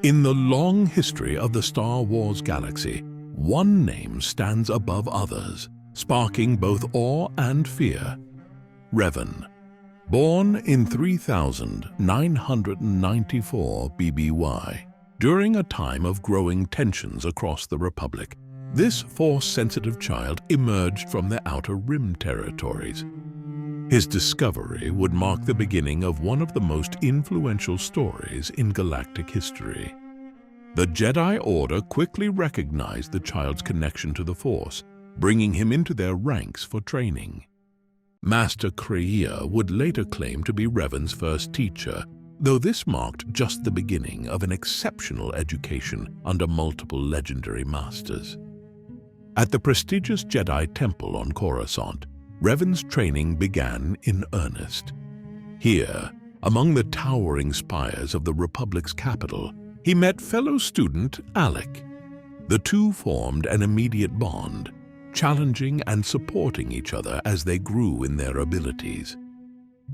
In the long history of the Star Wars galaxy, one name stands above others, sparking both awe and fear: Revan. Born in 3994 BBY, during a time of growing tensions across the Republic, this Force-sensitive child emerged from the Outer Rim territories. His discovery would mark the beginning of one of the most influential stories in galactic history. The Jedi Order quickly recognized the child's connection to the Force, bringing him into their ranks for training. Master Kreia would later claim to be Revan's first teacher, though this marked just the beginning of an exceptional education under multiple legendary masters. At the prestigious Jedi Temple on Coruscant, Revan's training began in earnest. Here, among the towering spires of the Republic's capital, he met fellow student Alec. The two formed an immediate bond, challenging and supporting each other as they grew in their abilities.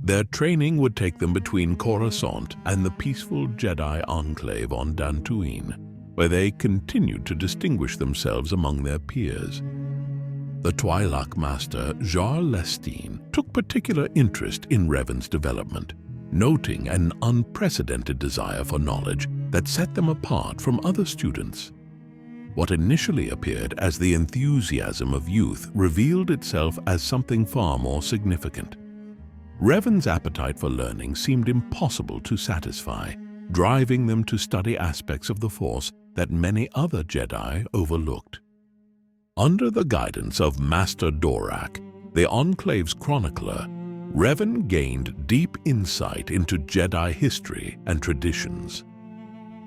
Their training would take them between Coruscant and the peaceful Jedi enclave on Dantooine, where they continued to distinguish themselves among their peers. The Twi'lek master Jar Lestine took particular interest in Revan's development, noting an unprecedented desire for knowledge that set them apart from other students. What initially appeared as the enthusiasm of youth revealed itself as something far more significant. Revan's appetite for learning seemed impossible to satisfy, driving them to study aspects of the Force that many other Jedi overlooked. Under the guidance of Master Dorak, the Enclave's chronicler, Revan gained deep insight into Jedi history and traditions.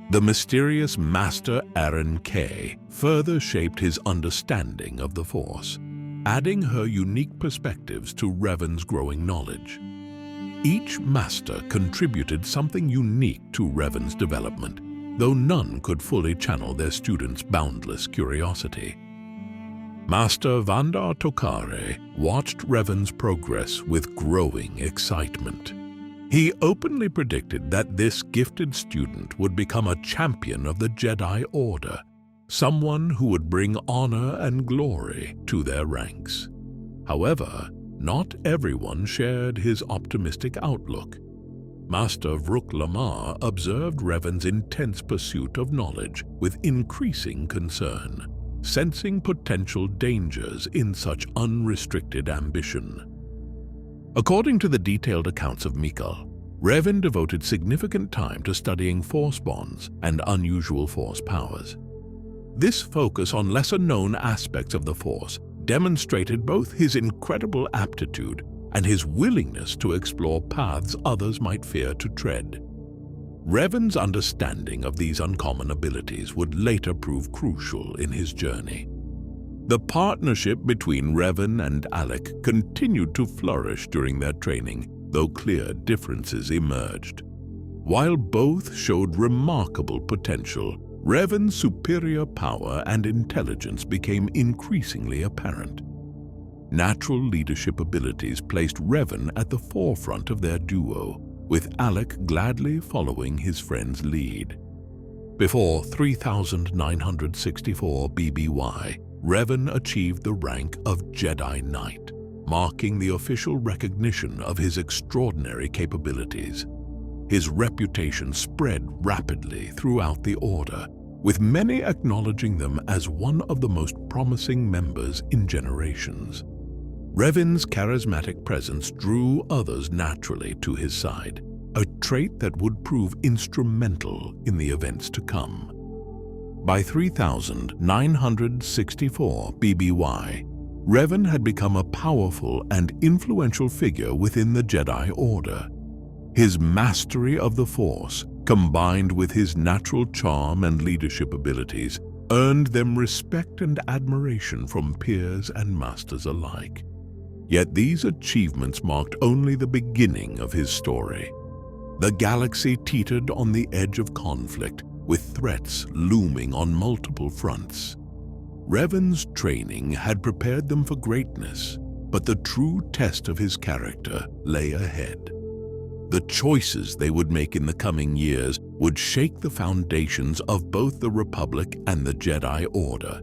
The mysterious Master Aaron Kay further shaped his understanding of the Force, adding her unique perspectives to Revan's growing knowledge. Each master contributed something unique to Revan's development, though none could fully channel their students' boundless curiosity. Master Vandar Tokare watched Revan's progress with growing excitement. He openly predicted that this gifted student would become a champion of the Jedi Order, someone who would bring honor and glory to their ranks. However, not everyone shared his optimistic outlook. Master Vrook Lamar observed Revan's intense pursuit of knowledge with increasing concern, sensing potential dangers in such unrestricted ambition. According to the detailed accounts of Mikal, Revan devoted significant time to studying Force bonds and unusual Force powers. This focus on lesser-known aspects of the Force demonstrated both his incredible aptitude and his willingness to explore paths others might fear to tread. Revan's understanding of these uncommon abilities would later prove crucial in his journey. The partnership between Revan and Alec continued to flourish during their training, though clear differences emerged. While both showed remarkable potential, Revan's superior power and intelligence became increasingly apparent. Natural leadership abilities placed Revan at the forefront of their duo, with Alec gladly following his friend's lead. Before 3964 BBY, Revan achieved the rank of Jedi Knight, marking the official recognition of his extraordinary capabilities. His reputation spread rapidly throughout the Order, with many acknowledging them as one of the most promising members in generations. Revan's charismatic presence drew others naturally to his side, a trait that would prove instrumental in the events to come. By 3964 BBY, Revan had become a powerful and influential figure within the Jedi Order. His mastery of the Force, combined with his natural charm and leadership abilities, earned them respect and admiration from peers and masters alike. Yet these achievements marked only the beginning of his story. The galaxy teetered on the edge of conflict, with threats looming on multiple fronts. Revan's training had prepared them for greatness, but the true test of his character lay ahead. The choices they would make in the coming years would shake the foundations of both the Republic and the Jedi Order.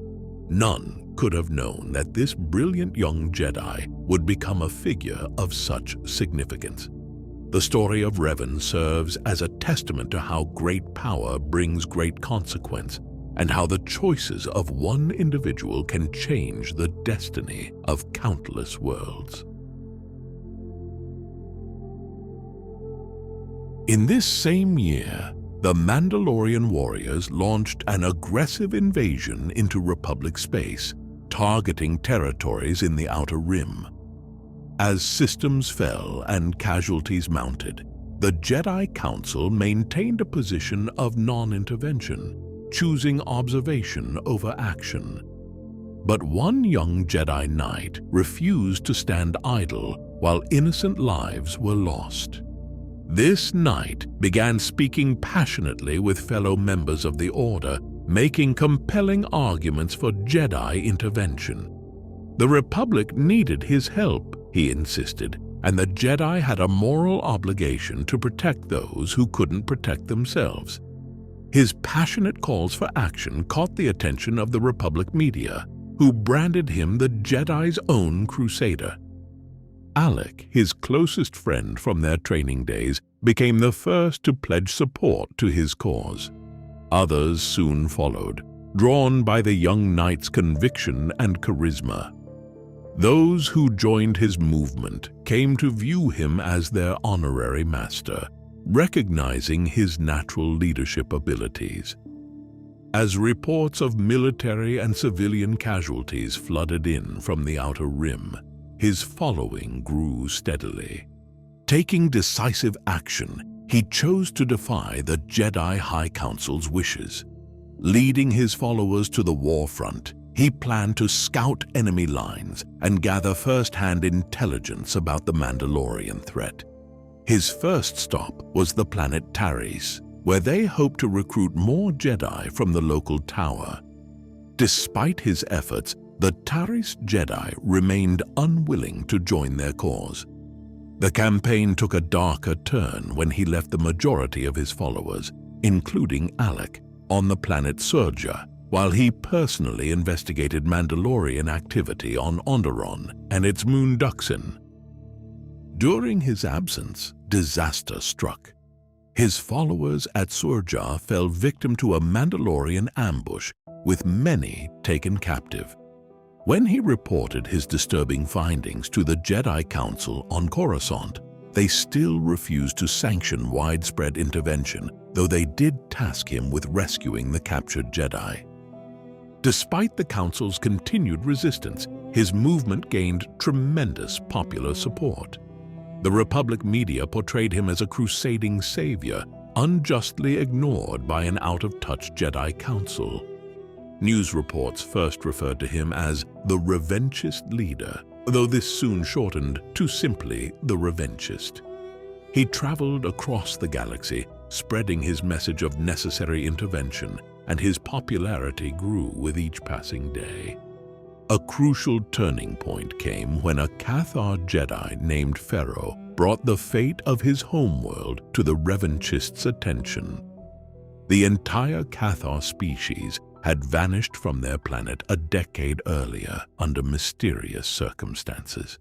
None could have known that this brilliant young Jedi would become a figure of such significance. The story of Revan serves as a testament to how great power brings great consequence, and how the choices of one individual can change the destiny of countless worlds. In this same year, the Mandalorian warriors launched an aggressive invasion into Republic space, targeting territories in the Outer Rim. As systems fell and casualties mounted, the Jedi Council maintained a position of non-intervention, choosing observation over action. But one young Jedi Knight refused to stand idle while innocent lives were lost. This knight began speaking passionately with fellow members of the Order, making compelling arguments for Jedi intervention. The Republic needed his help, he insisted, and the Jedi had a moral obligation to protect those who couldn't protect themselves. His passionate calls for action caught the attention of the Republic media, who branded him the Jedi's own crusader. Alec, his closest friend from their training days, became the first to pledge support to his cause. Others soon followed, drawn by the young knight's conviction and charisma. Those who joined his movement came to view him as their honorary master, recognizing his natural leadership abilities. As reports of military and civilian casualties flooded in from the Outer Rim, his following grew steadily. Taking decisive action, he chose to defy the Jedi High Council's wishes. Leading his followers to the war front, he planned to scout enemy lines and gather first-hand intelligence about the Mandalorian threat. His first stop was the planet Taris, where they hoped to recruit more Jedi from the local tower. Despite his efforts, the Taris Jedi remained unwilling to join their cause. The campaign took a darker turn when he left the majority of his followers, including Alec, on the planet Surja, while he personally investigated Mandalorian activity on Onderon and its moon Duxin. During his absence, disaster struck. His followers at Surja fell victim to a Mandalorian ambush, with many taken captive. When he reported his disturbing findings to the Jedi Council on Coruscant, they still refused to sanction widespread intervention, though they did task him with rescuing the captured Jedi. Despite the Council's continued resistance, his movement gained tremendous popular support. The Republic media portrayed him as a crusading savior, unjustly ignored by an out-of-touch Jedi Council. News reports first referred to him as the Revanchist leader, though this soon shortened to simply the Revanchist. He traveled across the galaxy, spreading his message of necessary intervention, and his popularity grew with each passing day. A crucial turning point came when a Cathar Jedi named Pharaoh brought the fate of his homeworld to the Revanchists' attention. The entire Cathar species had vanished from their planet a decade earlier under mysterious circumstances.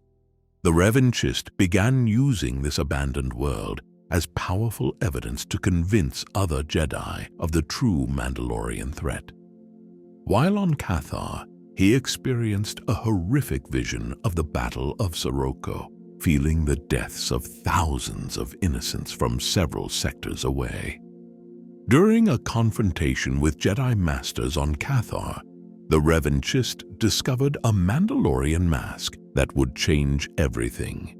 The Revanchist began using this abandoned world as powerful evidence to convince other Jedi of the true Mandalorian threat. While on Cathar, he experienced a horrific vision of the Battle of Sirocco, feeling the deaths of thousands of innocents from several sectors away. During a confrontation with Jedi Masters on Cathar, the Revanchist discovered a Mandalorian mask that would change everything.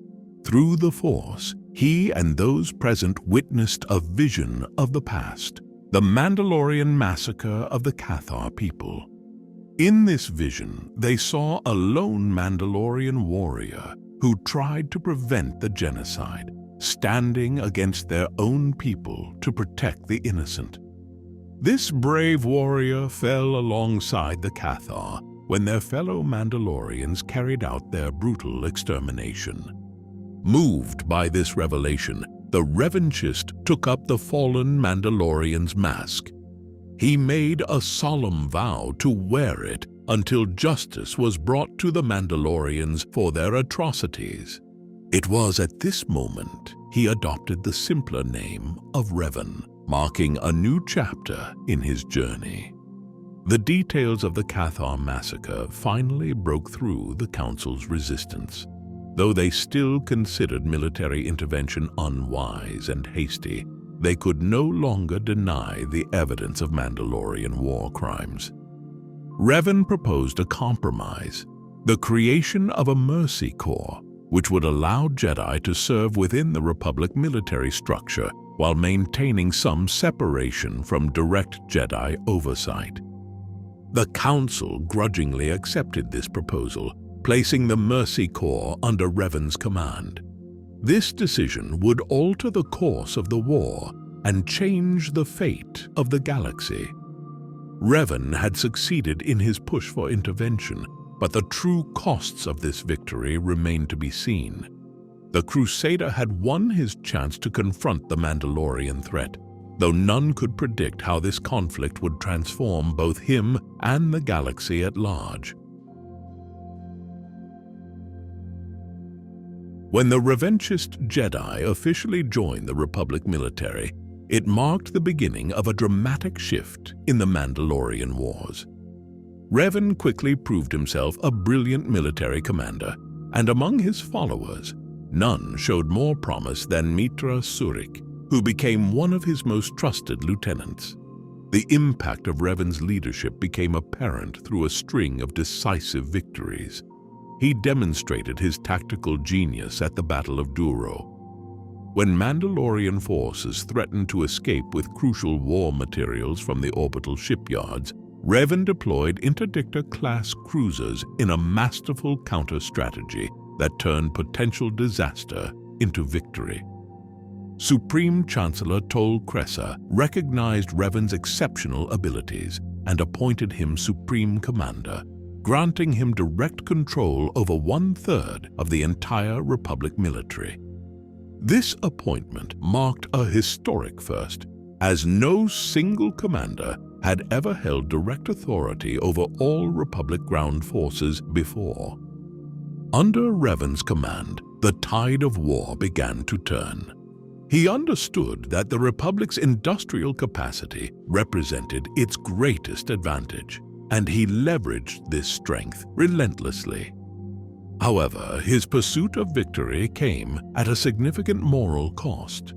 Through the Force, he and those present witnessed a vision of the past, the Mandalorian massacre of the Cathar people. In this vision, they saw a lone Mandalorian warrior who tried to prevent the genocide, standing against their own people to protect the innocent. This brave warrior fell alongside the Cathar when their fellow Mandalorians carried out their brutal extermination. Moved by this revelation, the revanchist took up the fallen Mandalorian's mask. He made a solemn vow to wear it until justice was brought to the Mandalorians for their atrocities. It was at this moment he adopted the simpler name of Revan, marking a new chapter in his journey. The details of the Cathar massacre finally broke through the Council's resistance. Though they still considered military intervention unwise and hasty, they could no longer deny the evidence of Mandalorian war crimes. Revan proposed a compromise, the creation of a mercy corps, which would allow Jedi to serve within the Republic military structure while maintaining some separation from direct Jedi oversight. The Council grudgingly accepted this proposal, placing the Mercy Corps under Revan's command. This decision would alter the course of the war and change the fate of the galaxy. Revan had succeeded in his push for intervention, but the true costs of this victory remained to be seen. The Crusader had won his chance to confront the Mandalorian threat, though none could predict how this conflict would transform both him and the galaxy at large. When the revanchist Jedi officially joined the Republic military, it marked the beginning of a dramatic shift in the Mandalorian Wars. Revan quickly proved himself a brilliant military commander, and among his followers, none showed more promise than Mitra Surik, who became one of his most trusted lieutenants. The impact of Revan's leadership became apparent through a string of decisive victories. He demonstrated his tactical genius at the Battle of Duro. When Mandalorian forces threatened to escape with crucial war materials from the orbital shipyards, Revan deployed interdictor-class cruisers in a masterful counter-strategy that turned potential disaster into victory. Supreme Chancellor Tol Kressa recognized Revan's exceptional abilities and appointed him Supreme Commander, granting him direct control over 1/3 of the entire Republic military. This appointment marked a historic first, as no single commander had ever held direct authority over all Republic ground forces before. Under Revan's command, the tide of war began to turn. He understood that the Republic's industrial capacity represented its greatest advantage, and he leveraged this strength relentlessly. However, his pursuit of victory came at a significant moral cost.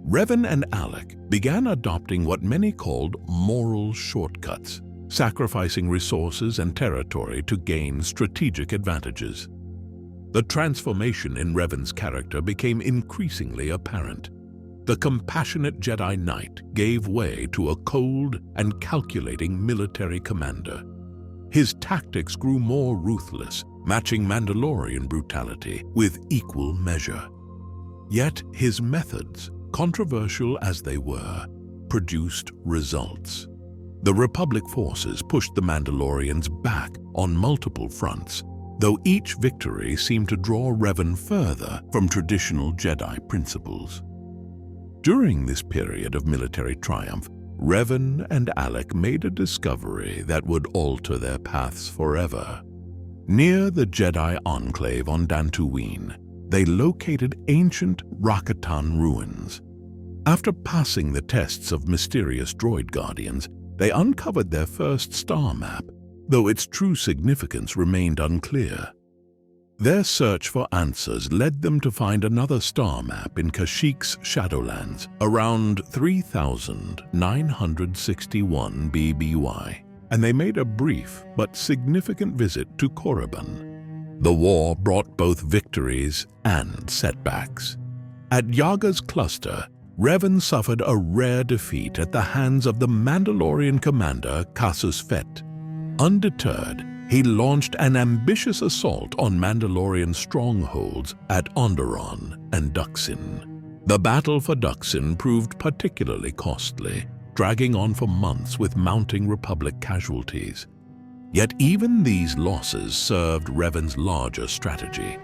Revan and Alec began adopting what many called moral shortcuts, sacrificing resources and territory to gain strategic advantages. The transformation in Revan's character became increasingly apparent. The compassionate Jedi Knight gave way to a cold and calculating military commander. His tactics grew more ruthless, matching Mandalorian brutality with equal measure. Yet his methods, controversial as they were, produced results. The Republic forces pushed the Mandalorians back on multiple fronts, though each victory seemed to draw Revan further from traditional Jedi principles. During this period of military triumph, Revan and Alec made a discovery that would alter their paths forever. Near the Jedi enclave on Dantooine, they located ancient Rakatan ruins. After passing the tests of mysterious droid guardians, they uncovered their first star map, though its true significance remained unclear. Their search for answers led them to find another star map in Kashyyyk's Shadowlands around 3961 BBY, and they made a brief but significant visit to Korriban. The war brought both victories and setbacks. At Yaga's cluster, Revan suffered a rare defeat at the hands of the Mandalorian commander Casus Fett. Undeterred, he launched an ambitious assault on Mandalorian strongholds at Onderon and Duxin. The battle for Duxin proved particularly costly, dragging on for months with mounting Republic casualties. Yet even these losses served Revan's larger strategy.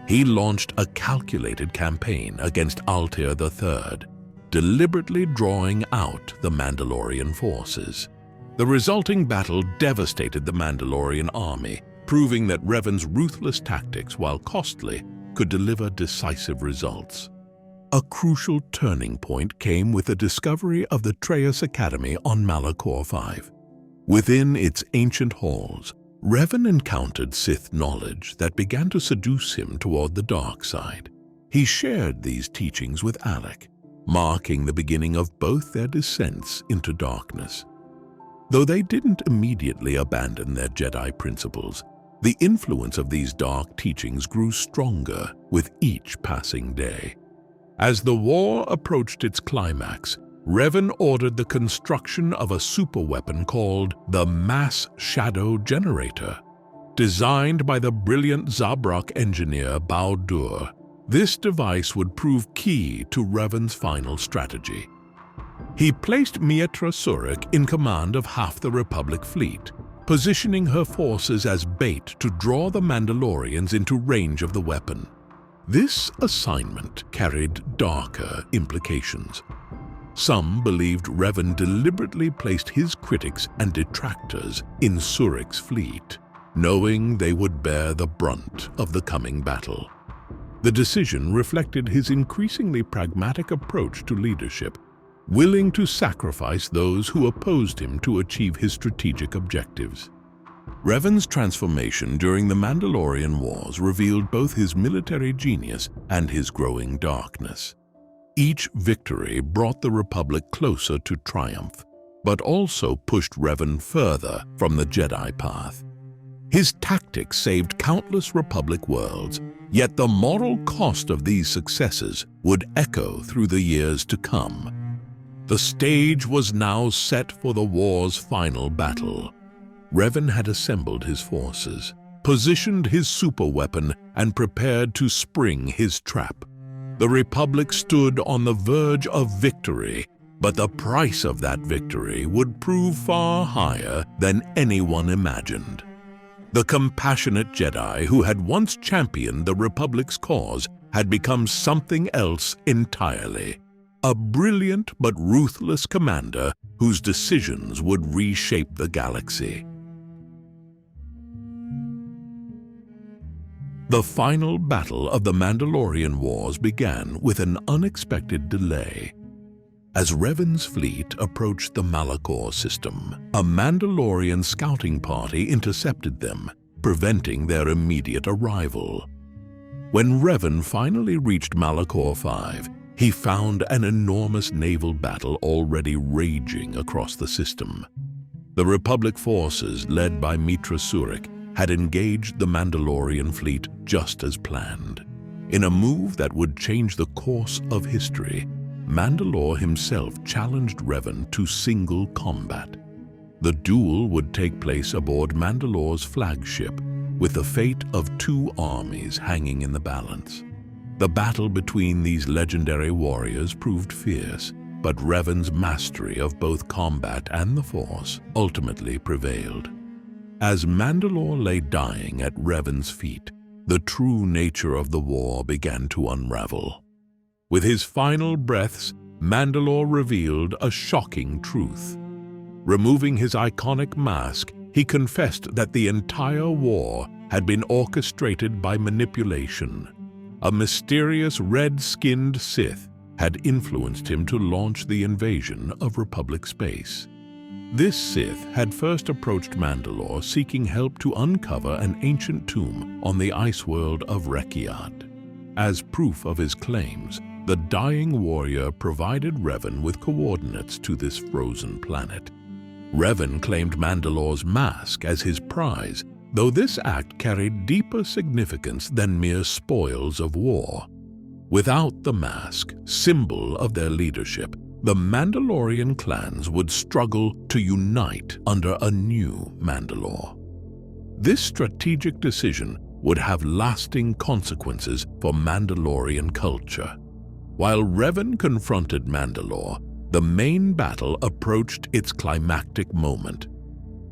he launched a calculated campaign against Altair III, deliberately drawing out the Mandalorian forces. The resulting battle devastated the Mandalorian army, proving that Revan's ruthless tactics, while costly, could deliver decisive results. A crucial turning point came with the discovery of the Treyas Academy on Malachor V. Within its ancient halls, Revan encountered Sith knowledge that began to seduce him toward the dark side. He shared these teachings with Alec, marking the beginning of both their descents into darkness. Though they didn't immediately abandon their Jedi principles, the influence of these dark teachings grew stronger with each passing day. As the war approached its climax, Revan ordered the construction of a superweapon called the Mass Shadow Generator. Designed by the brilliant Zabrak engineer Bao-Dur, this device would prove key to Revan's final strategy. He placed Meatra Surik in command of half the Republic fleet, positioning her forces as bait to draw the Mandalorians into range of the weapon. This assignment carried darker implications. Some believed Revan deliberately placed his critics and detractors in Surik's fleet, knowing they would bear the brunt of the coming battle. The decision reflected his increasingly pragmatic approach to leadership, willing to sacrifice those who opposed him to achieve his strategic objectives. Revan's transformation during the Mandalorian Wars revealed both his military genius and his growing darkness. Each victory brought the Republic closer to triumph, but also pushed Revan further from the Jedi path. His tactics saved countless Republic worlds, yet the moral cost of these successes would echo through the years to come. The stage was now set for the war's final battle. Revan had assembled his forces, positioned his superweapon, and prepared to spring his trap. The Republic stood on the verge of victory, but the price of that victory would prove far higher than anyone imagined. The compassionate Jedi who had once championed the Republic's cause had become something else entirely. A brilliant but ruthless commander whose decisions would reshape the galaxy. The final battle of the Mandalorian Wars began with an unexpected delay. As Revan's fleet approached the Malachor system, a Mandalorian scouting party intercepted them, preventing their immediate arrival. When Revan finally reached Malachor V, he found an enormous naval battle already raging across the system. The Republic forces, led by Meatra Surik, had engaged the Mandalorian fleet just as planned. In a move that would change the course of history, Mandalore himself challenged Revan to single combat. The duel would take place aboard Mandalore's flagship, with the fate of two armies hanging in the balance. The battle between these legendary warriors proved fierce, but Revan's mastery of both combat and the Force ultimately prevailed. As Mandalore lay dying at Revan's feet, the true nature of the war began to unravel. With his final breaths, Mandalore revealed a shocking truth. Removing his iconic mask, he confessed that the entire war had been orchestrated by manipulation. A mysterious red-skinned Sith had influenced him to launch the invasion of Republic space. This Sith had first approached Mandalore seeking help to uncover an ancient tomb on the ice world of Rekiad. As proof of his claims, the dying warrior provided Revan with coordinates to this frozen planet. Revan claimed Mandalore's mask as his prize, though this act carried deeper significance than mere spoils of war. Without the mask, symbol of their leadership, the Mandalorian clans would struggle to unite under a new Mandalore. This strategic decision would have lasting consequences for Mandalorian culture. While Revan confronted Mandalore, the main battle approached its climactic moment.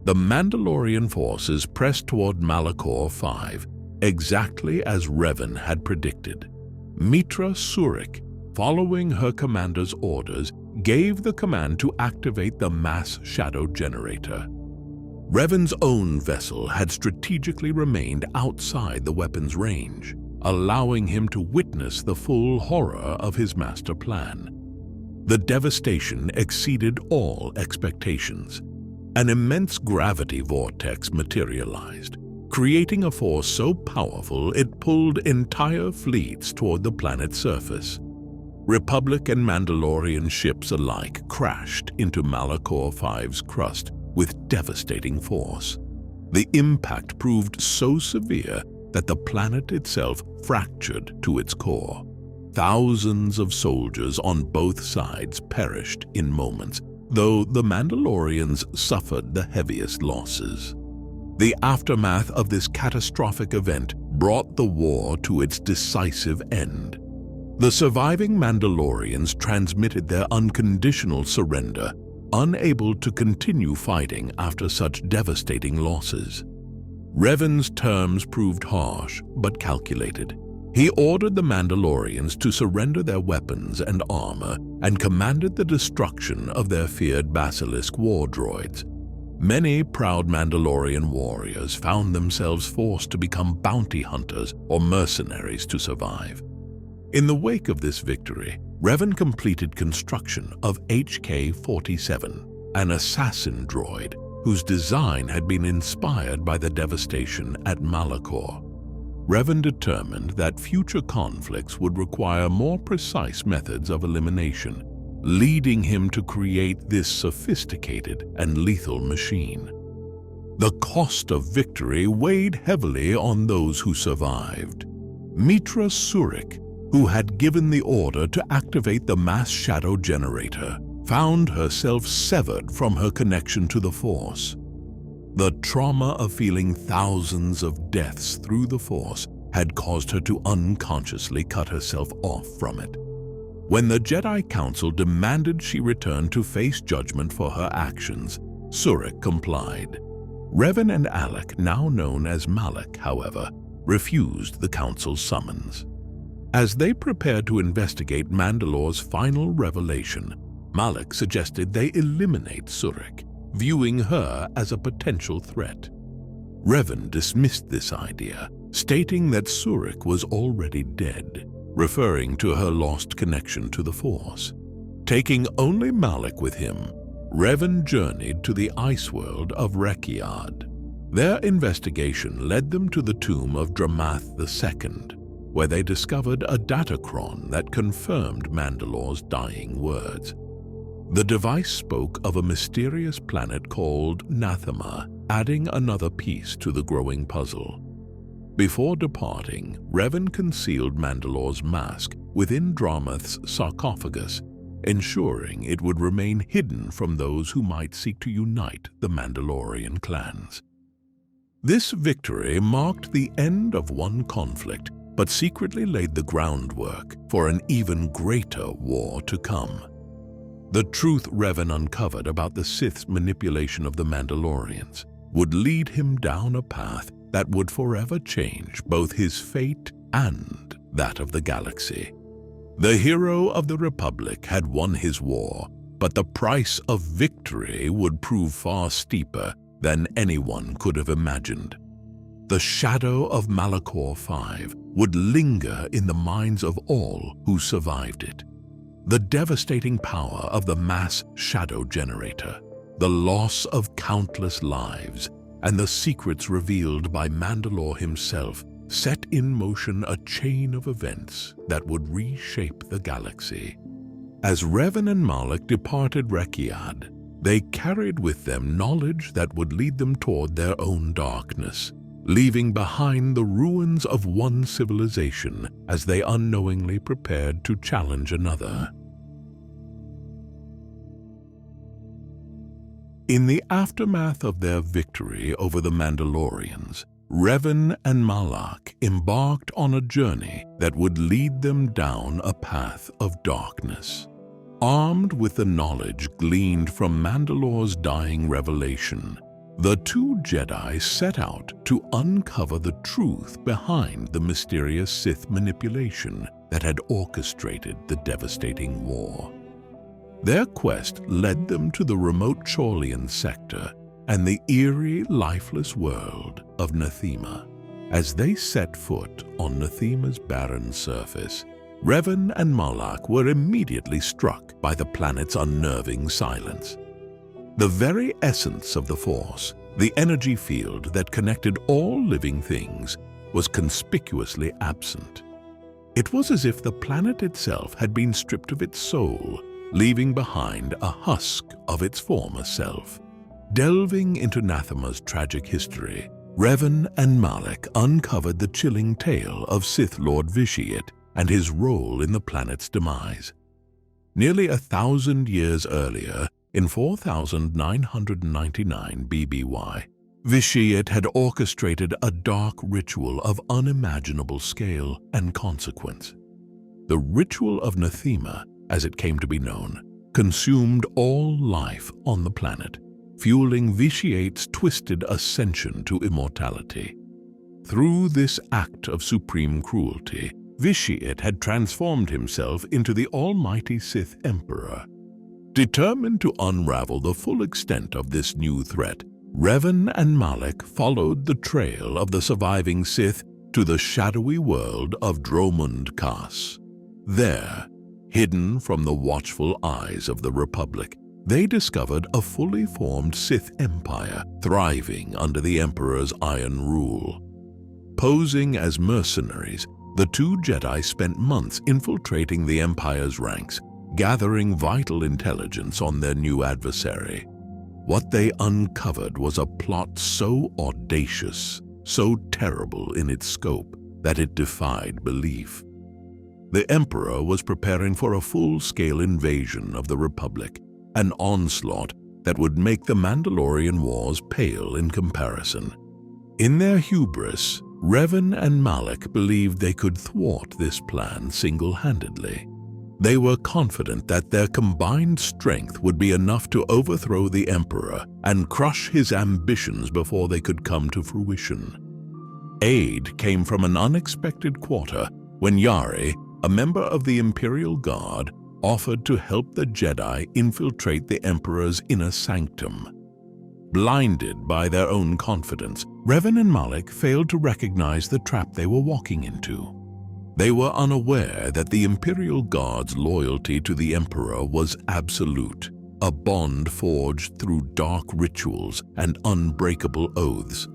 The Mandalorian forces pressed toward Malachor V, exactly as Revan had predicted. Mitra Surik, following her commander's orders, gave the command to activate the mass shadow generator. Revan's own vessel had strategically remained outside the weapon's range, allowing him to witness the full horror of his master plan. The devastation exceeded all expectations. An immense gravity vortex materialized, creating a force so powerful it pulled entire fleets toward the planet's surface. Republic and Mandalorian ships alike crashed into Malachor V's crust with devastating force. The impact proved so severe that the planet itself fractured to its core. Thousands of soldiers on both sides perished in moments, though the Mandalorians suffered the heaviest losses. The aftermath of this catastrophic event brought the war to its decisive end. The surviving Mandalorians transmitted their unconditional surrender, unable to continue fighting after such devastating losses. Revan's terms proved harsh but calculated. He ordered the Mandalorians to surrender their weapons and armor and commanded the destruction of their feared Basilisk war droids. Many proud Mandalorian warriors found themselves forced to become bounty hunters or mercenaries to survive. In the wake of this victory, Revan completed construction of HK-47, an assassin droid whose design had been inspired by the devastation at Malachor. Revan determined that future conflicts would require more precise methods of elimination, leading him to create this sophisticated and lethal machine. The cost of victory weighed heavily on those who survived. Mitra Surik, who had given the order to activate the mass shadow generator, found herself severed from her connection to the Force. The trauma of feeling thousands of deaths through the Force had caused her to unconsciously cut herself off from it. When the Jedi Council demanded she return to face judgment for her actions, Surik complied. Revan and Alec, now known as Malak, however, refused the Council's summons. As they prepared to investigate Mandalore's final revelation, Malak suggested they eliminate Surik, viewing her as a potential threat. Revan dismissed this idea, stating that Surik was already dead, referring to her lost connection to the Force. Taking only Malak with him, Revan journeyed to the ice world of Rekiad. Their investigation led them to the tomb of Dramath II, where they discovered a datachron that confirmed Mandalore's dying words. The device spoke of a mysterious planet called Nathema, adding another piece to the growing puzzle. Before departing, Revan concealed Mandalore's mask within Dramath's sarcophagus, ensuring it would remain hidden from those who might seek to unite the Mandalorian clans. This victory marked the end of one conflict, but secretly laid the groundwork for an even greater war to come. The truth Revan uncovered about the Sith's manipulation of the Mandalorians would lead him down a path that would forever change both his fate and that of the galaxy. The hero of the Republic had won his war, but the price of victory would prove far steeper than anyone could have imagined. The shadow of Malachor V would linger in the minds of all who survived it. The devastating power of the mass shadow generator, the loss of countless lives, and the secrets revealed by Mandalore himself set in motion a chain of events that would reshape the galaxy. As Revan and Malak departed Rekiad, they carried with them knowledge that would lead them toward their own darkness, leaving behind the ruins of one civilization as they unknowingly prepared to challenge another. In the aftermath of their victory over the Mandalorians, Revan and Malak embarked on a journey that would lead them down a path of darkness. Armed with the knowledge gleaned from Mandalore's dying revelation, The two Jedi set out to uncover the truth behind the mysterious Sith manipulation that had orchestrated the devastating war. Their quest led them to the remote Chorlian sector and the eerie, lifeless world of Nathema. As they set foot on Nathema's barren surface, Revan and Malak were immediately struck by the planet's unnerving silence. The very essence of the Force, the energy field that connected all living things, was conspicuously absent. It was as if the planet itself had been stripped of its soul, leaving behind a husk of its former self. Delving into Nathema's tragic history, Revan and Malak uncovered the chilling tale of Sith Lord Vitiate and his role in the planet's demise. Nearly 1,000 years earlier, in 4999 BBY, Vitiate had orchestrated a dark ritual of unimaginable scale and consequence. The ritual of Nathema, as it came to be known, consumed all life on the planet, fueling Vitiate's twisted ascension to immortality. Through this act of supreme cruelty, Vitiate had transformed himself into the almighty Sith Emperor. Determined to unravel the full extent of this new threat, Revan and Malak followed the trail of the surviving Sith to the shadowy world of Dromund Kaas. There, hidden from the watchful eyes of the Republic, they discovered a fully formed Sith empire thriving under the Emperor's iron rule. Posing as mercenaries, the two Jedi spent months infiltrating the Empire's ranks, gathering vital intelligence on their new adversary. What they uncovered was a plot so audacious, so terrible in its scope, that it defied belief. The Emperor was preparing for a full-scale invasion of the Republic, an onslaught that would make the Mandalorian Wars pale in comparison. In their hubris, Revan and Malak believed they could thwart this plan single-handedly. They were confident that their combined strength would be enough to overthrow the Emperor and crush his ambitions before they could come to fruition. Aid came from an unexpected quarter when Yari, a member of the Imperial Guard, offered to help the Jedi infiltrate the Emperor's inner sanctum. Blinded by their own confidence, Revan and Malak failed to recognize the trap they were walking into. They were unaware that the Imperial Guard's loyalty to the Emperor was absolute, a bond forged through dark rituals and unbreakable oaths.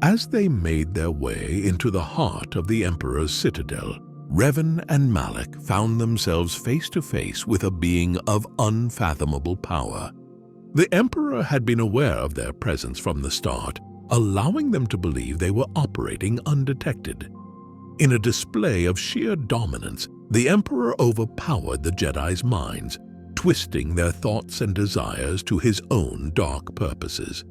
As they made their way into the heart of the Emperor's citadel, Revan and Malak found themselves face to face with a being of unfathomable power. The Emperor had been aware of their presence from the start, allowing them to believe they were operating undetected. In a display of sheer dominance, the Emperor overpowered the Jedi's minds, twisting their thoughts and desires to his own dark purposes.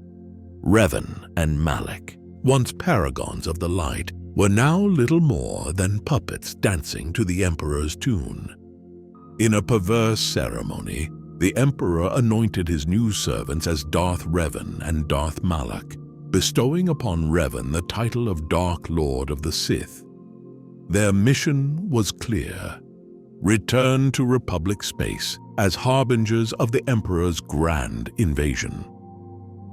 Revan and Malak, once paragons of the light, were now little more than puppets dancing to the Emperor's tune. In a perverse ceremony, the Emperor anointed his new servants as Darth Revan and Darth Malak, bestowing upon Revan the title of Dark Lord of the Sith. Their mission was clear: return to Republic space as harbingers of the Emperor's grand invasion.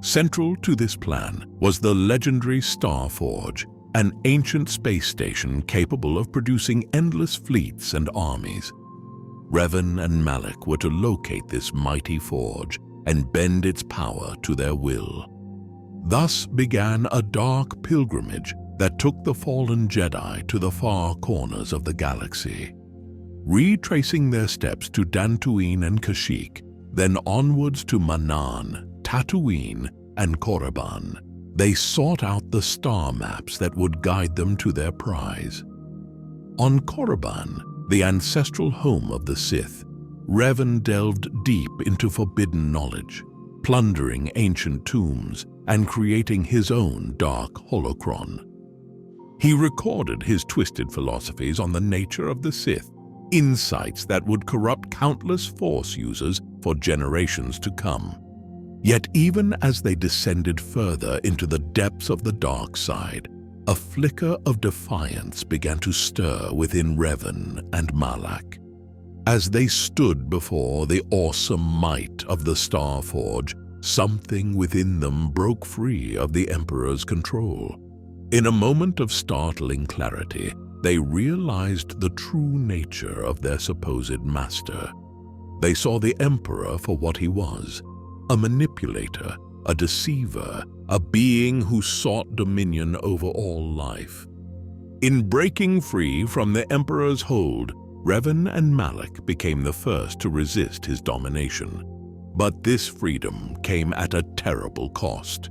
Central to this plan was the legendary Star Forge, an ancient space station capable of producing endless fleets and armies. Revan and Malak were to locate this mighty forge and bend its power to their will. Thus began a dark pilgrimage that took the fallen Jedi to the far corners of the galaxy. Retracing their steps to Dantooine and Kashyyyk, then onwards to Manaan, Tatooine, and Korriban, they sought out the star maps that would guide them to their prize. On Korriban, the ancestral home of the Sith, Revan delved deep into forbidden knowledge, plundering ancient tombs and creating his own dark holocron. He recorded his twisted philosophies on the nature of the Sith, insights that would corrupt countless Force users for generations to come. Yet even as they descended further into the depths of the dark side, a flicker of defiance began to stir within Revan and Malak. As they stood before the awesome might of the Starforge, something within them broke free of the Emperor's control. In a moment of startling clarity, they realized the true nature of their supposed master. They saw the Emperor for what he was, a manipulator, a deceiver, a being who sought dominion over all life. In breaking free from the Emperor's hold, Revan and Malak became the first to resist his domination. But this freedom came at a terrible cost.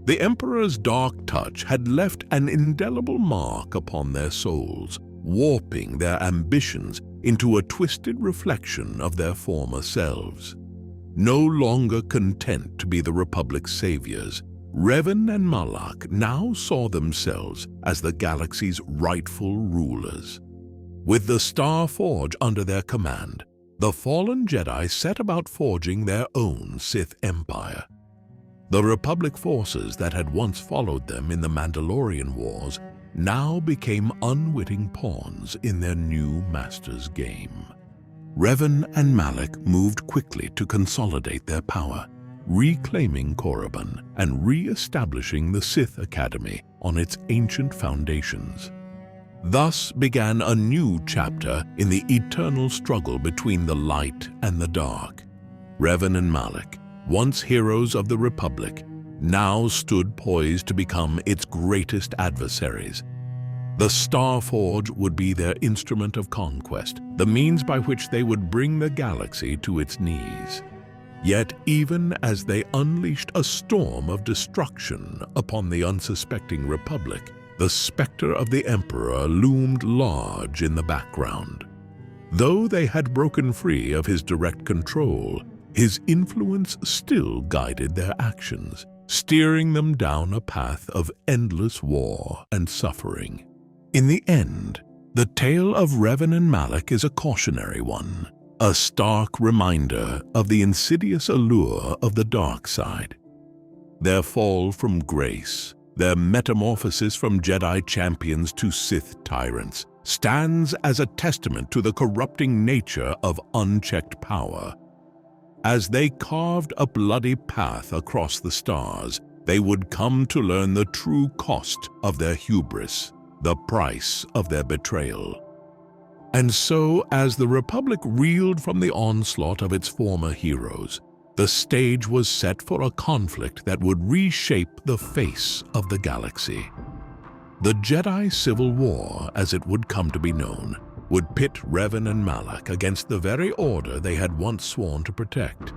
The Emperor's dark touch had left an indelible mark upon their souls, warping their ambitions into a twisted reflection of their former selves. No longer content to be the Republic's saviors, Revan and Malak now saw themselves as the galaxy's rightful rulers. With the Starforge under their command, the fallen Jedi set about forging their own Sith Empire. The Republic forces that had once followed them in the Mandalorian Wars now became unwitting pawns in their new master's game. Revan and Malak moved quickly to consolidate their power, reclaiming Korriban and re-establishing the Sith Academy on its ancient foundations. Thus began a new chapter in the eternal struggle between the light and the dark. Revan and Malak, once heroes of the Republic, now stood poised to become its greatest adversaries. The Starforge would be their instrument of conquest, the means by which they would bring the galaxy to its knees. Yet even as they unleashed a storm of destruction upon the unsuspecting Republic, the specter of the Emperor loomed large in the background. Though they had broken free of his direct control, his influence still guided their actions, steering them down a path of endless war and suffering. In the end, the tale of Revan and Malak is a cautionary one, a stark reminder of the insidious allure of the dark side. Their fall from grace, their metamorphosis from Jedi champions to Sith tyrants, stands as a testament to the corrupting nature of unchecked power. As they carved a bloody path across the stars, they would come to learn the true cost of their hubris, the price of their betrayal. And so, as the Republic reeled from the onslaught of its former heroes, the stage was set for a conflict that would reshape the face of the galaxy. The Jedi Civil War, as it would come to be known, would pit Revan and Malak against the very order they had once sworn to protect.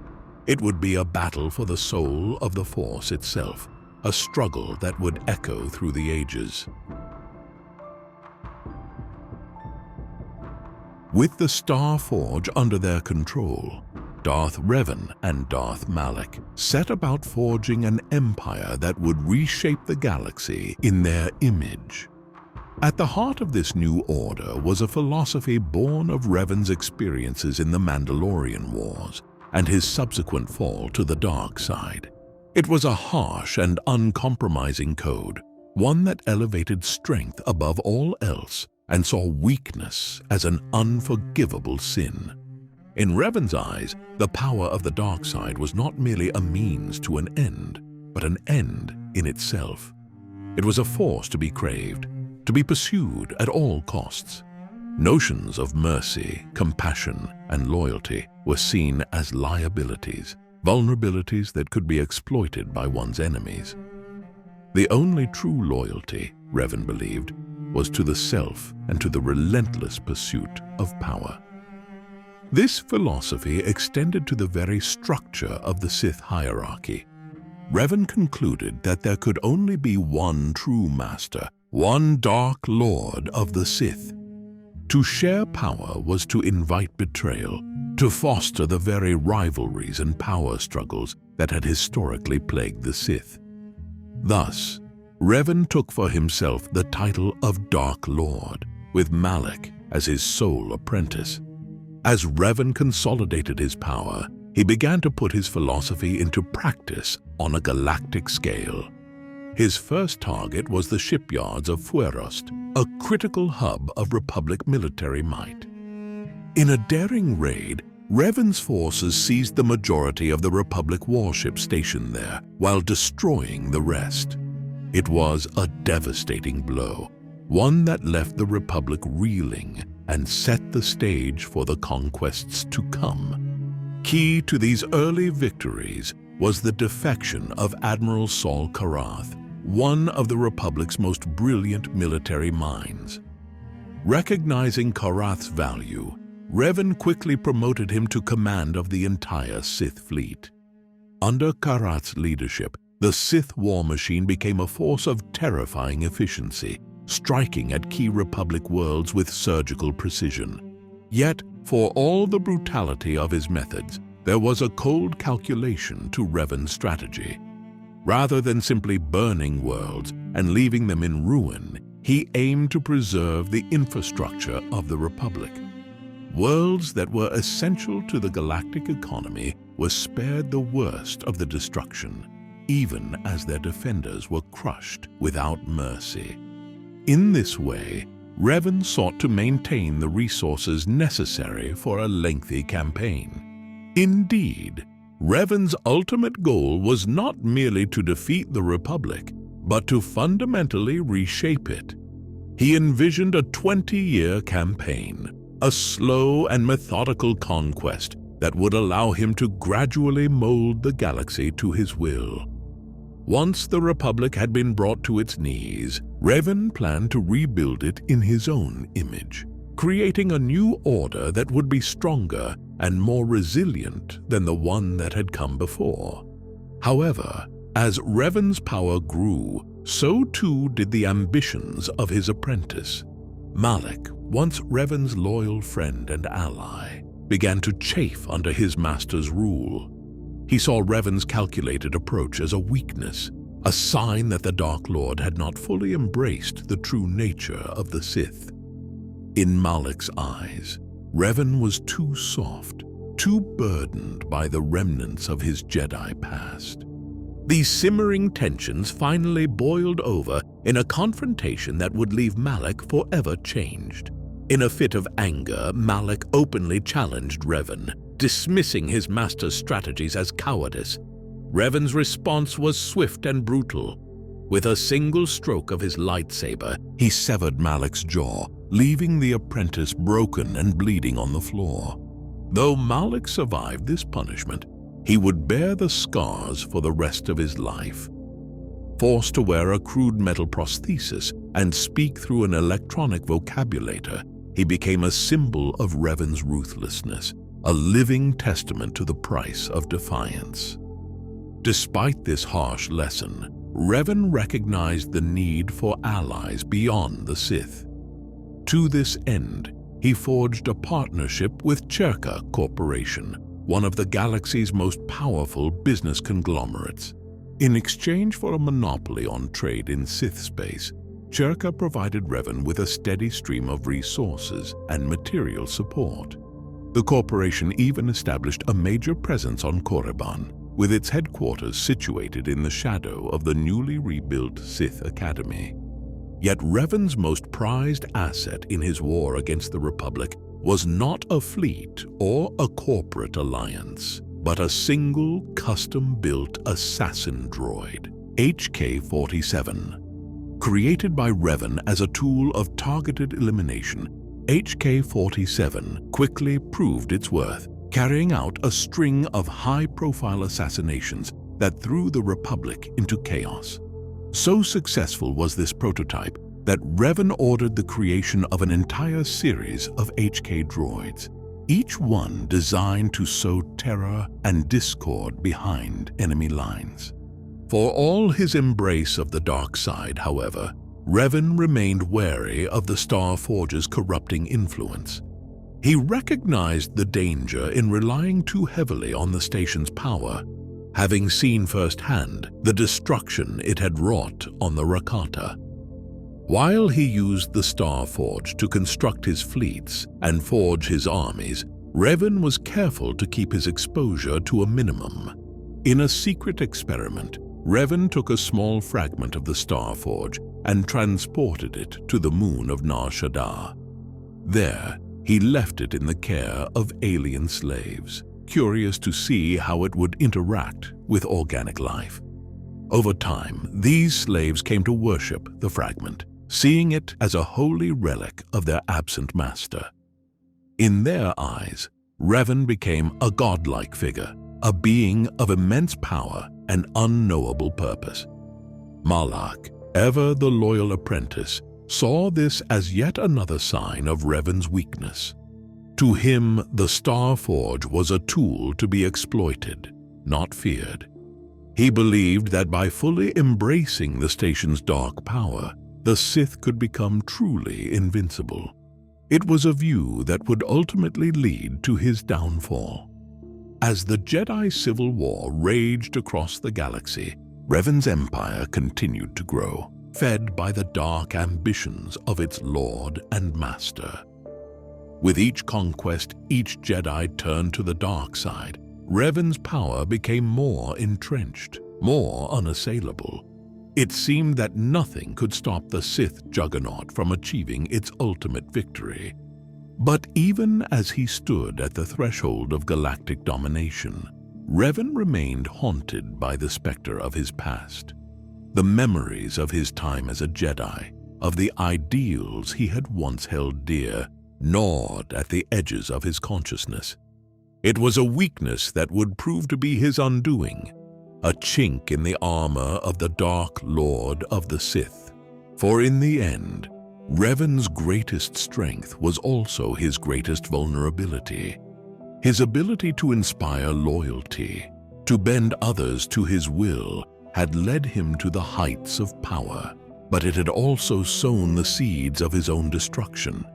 It would be a battle for the soul of the Force itself, a struggle that would echo through the ages. With the Starforge under their control, Darth Revan and Darth Malak set about forging an empire that would reshape the galaxy in their image. At the heart of this new order was a philosophy born of Revan's experiences in the Mandalorian Wars and his subsequent fall to the dark side. It was a harsh and uncompromising code, one that elevated strength above all else and saw weakness as an unforgivable sin. In Revan's eyes, the power of the dark side was not merely a means to an end, but an end in itself. It was a force to be craved, to be pursued at all costs. Notions of mercy, compassion, and loyalty were seen as liabilities, vulnerabilities that could be exploited by one's enemies. The only true loyalty, Revan believed, was to the self and to the relentless pursuit of power. This philosophy extended to the very structure of the Sith hierarchy. Revan concluded that there could only be one true master, one Dark Lord of the Sith. To share power was to invite betrayal, to foster the very rivalries and power struggles that had historically plagued the Sith. Thus, Revan took for himself the title of Dark Lord, with Malak as his sole apprentice. As Revan consolidated his power, he began to put his philosophy into practice on a galactic scale. His first target was the shipyards of Fuerost, a critical hub of Republic military might. In a daring raid, Revan's forces seized the majority of the Republic warships stationed there, while destroying the rest. It was a devastating blow, one that left the Republic reeling and set the stage for the conquests to come. Key to these early victories was the defection of Admiral Saul Karath, one of the Republic's most brilliant military minds. Recognizing Karath's value, Revan quickly promoted him to command of the entire Sith fleet. Under Karath's leadership, the Sith war machine became a force of terrifying efficiency, striking at key Republic worlds with surgical precision. Yet, for all the brutality of his methods, there was a cold calculation to Revan's strategy. Rather than simply burning worlds and leaving them in ruin, he aimed to preserve the infrastructure of the Republic. Worlds that were essential to the galactic economy were spared the worst of the destruction, even as their defenders were crushed without mercy. In this way, Revan sought to maintain the resources necessary for a lengthy campaign. Indeed, Revan's ultimate goal was not merely to defeat the Republic, but to fundamentally reshape it. He envisioned a 20-year campaign, a slow and methodical conquest that would allow him to gradually mold the galaxy to his will. Once the Republic had been brought to its knees, Revan planned to rebuild it in his own image, creating a new order that would be stronger and more resilient than the one that had come before. However, as Revan's power grew, so too did the ambitions of his apprentice. Malak, once Revan's loyal friend and ally, began to chafe under his master's rule. He saw Revan's calculated approach as a weakness, a sign that the Dark Lord had not fully embraced the true nature of the Sith. In Malak's eyes, Revan was too soft, too burdened by the remnants of his Jedi past. These simmering tensions finally boiled over in a confrontation that would leave Malak forever changed. In a fit of anger, Malak openly challenged Revan, dismissing his master's strategies as cowardice. Revan's response was swift and brutal. With a single stroke of his lightsaber, he severed Malak's jaw, leaving the apprentice broken and bleeding on the floor. Though Malak survived this punishment, he would bear the scars for the rest of his life. Forced to wear a crude metal prosthesis and speak through an electronic vocabulator, he became a symbol of Revan's ruthlessness, a living testament to the price of defiance. Despite this harsh lesson, Revan recognized the need for allies beyond the Sith. To this end, he forged a partnership with Cherka Corporation, one of the galaxy's most powerful business conglomerates. In exchange for a monopoly on trade in Sith space, Cherka provided Revan with a steady stream of resources and material support. The corporation even established a major presence on Korriban, with its headquarters situated in the shadow of the newly rebuilt Sith Academy. Yet Revan's most prized asset in his war against the Republic was not a fleet or a corporate alliance, but a single custom-built assassin droid, HK-47. Created by Revan as a tool of targeted elimination, HK-47 quickly proved its worth, carrying out a string of high-profile assassinations that threw the Republic into chaos. So successful was this prototype that Revan ordered the creation of an entire series of HK droids, each one designed to sow terror and discord behind enemy lines. For all his embrace of the dark side, however, Revan remained wary of the Star Forge's corrupting influence. He recognized the danger in relying too heavily on the station's power, having seen firsthand the destruction it had wrought on the Rakata. While he used the Star Forge to construct his fleets and forge his armies, Revan was careful to keep his exposure to a minimum. In a secret experiment, Revan took a small fragment of the Star Forge and transported it to the moon of Nar Shaddaa. There, he left it in the care of alien slaves, curious to see how it would interact with organic life. Over time, these slaves came to worship the fragment, seeing it as a holy relic of their absent master. In their eyes, Revan became a godlike figure, a being of immense power and unknowable purpose. Malak, ever the loyal apprentice, saw this as yet another sign of Revan's weakness. To him, the Star Forge was a tool to be exploited, not feared. He believed that by fully embracing the station's dark power, the Sith could become truly invincible. It was a view that would ultimately lead to his downfall. As the Jedi Civil War raged across the galaxy, Revan's empire continued to grow, fed by the dark ambitions of its Lord and Master. With each conquest, each Jedi turned to the dark side. Revan's power became more entrenched, more unassailable. It seemed that nothing could stop the Sith juggernaut from achieving its ultimate victory. But even as he stood at the threshold of galactic domination, Revan remained haunted by the specter of his past. The memories of his time as a Jedi, of the ideals he had once held dear, gnawed at the edges of his consciousness. It was a weakness that would prove to be his undoing, a chink in the armor of the Dark Lord of the Sith. For in the end, Revan's greatest strength was also his greatest vulnerability. His ability to inspire loyalty, to bend others to his will, had led him to the heights of power, but it had also sown the seeds of his own destruction.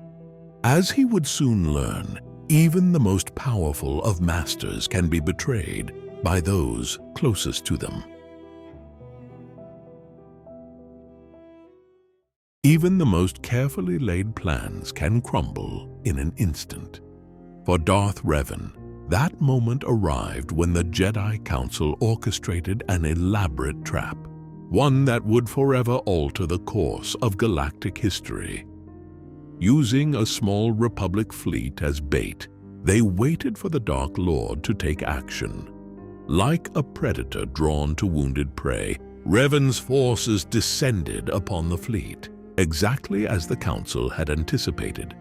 As he would soon learn, even the most powerful of masters can be betrayed by those closest to them. Even the most carefully laid plans can crumble in an instant. For Darth Revan, that moment arrived when the Jedi Council orchestrated an elaborate trap, one that would forever alter the course of galactic history. Using a small Republic fleet as bait, they waited for the Dark Lord to take action. Like a predator drawn to wounded prey, Revan's forces descended upon the fleet, exactly as the Council had anticipated.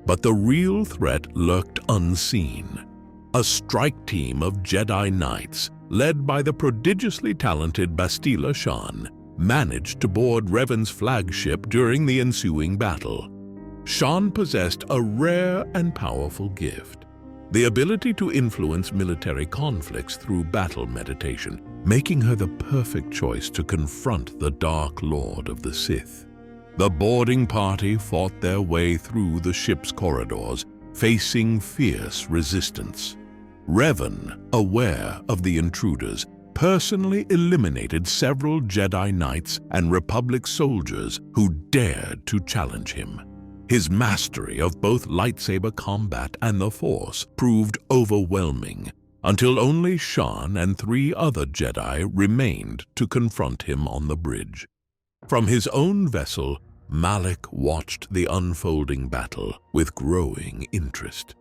But the real threat lurked unseen. A strike team of Jedi Knights, led by the prodigiously talented Bastila Shan, managed to board Revan's flagship during the ensuing battle. Shan possessed a rare and powerful gift, the ability to influence military conflicts through battle meditation, making her the perfect choice to confront the Dark Lord of the Sith. The boarding party fought their way through the ship's corridors, facing fierce resistance. Revan, aware of the intruders, personally eliminated several Jedi Knights and Republic soldiers who dared to challenge him. His mastery of both lightsaber combat and the Force proved overwhelming, until only Shan and 3 other Jedi remained to confront him on the bridge. From his own vessel, Malak watched the unfolding battle with growing interest.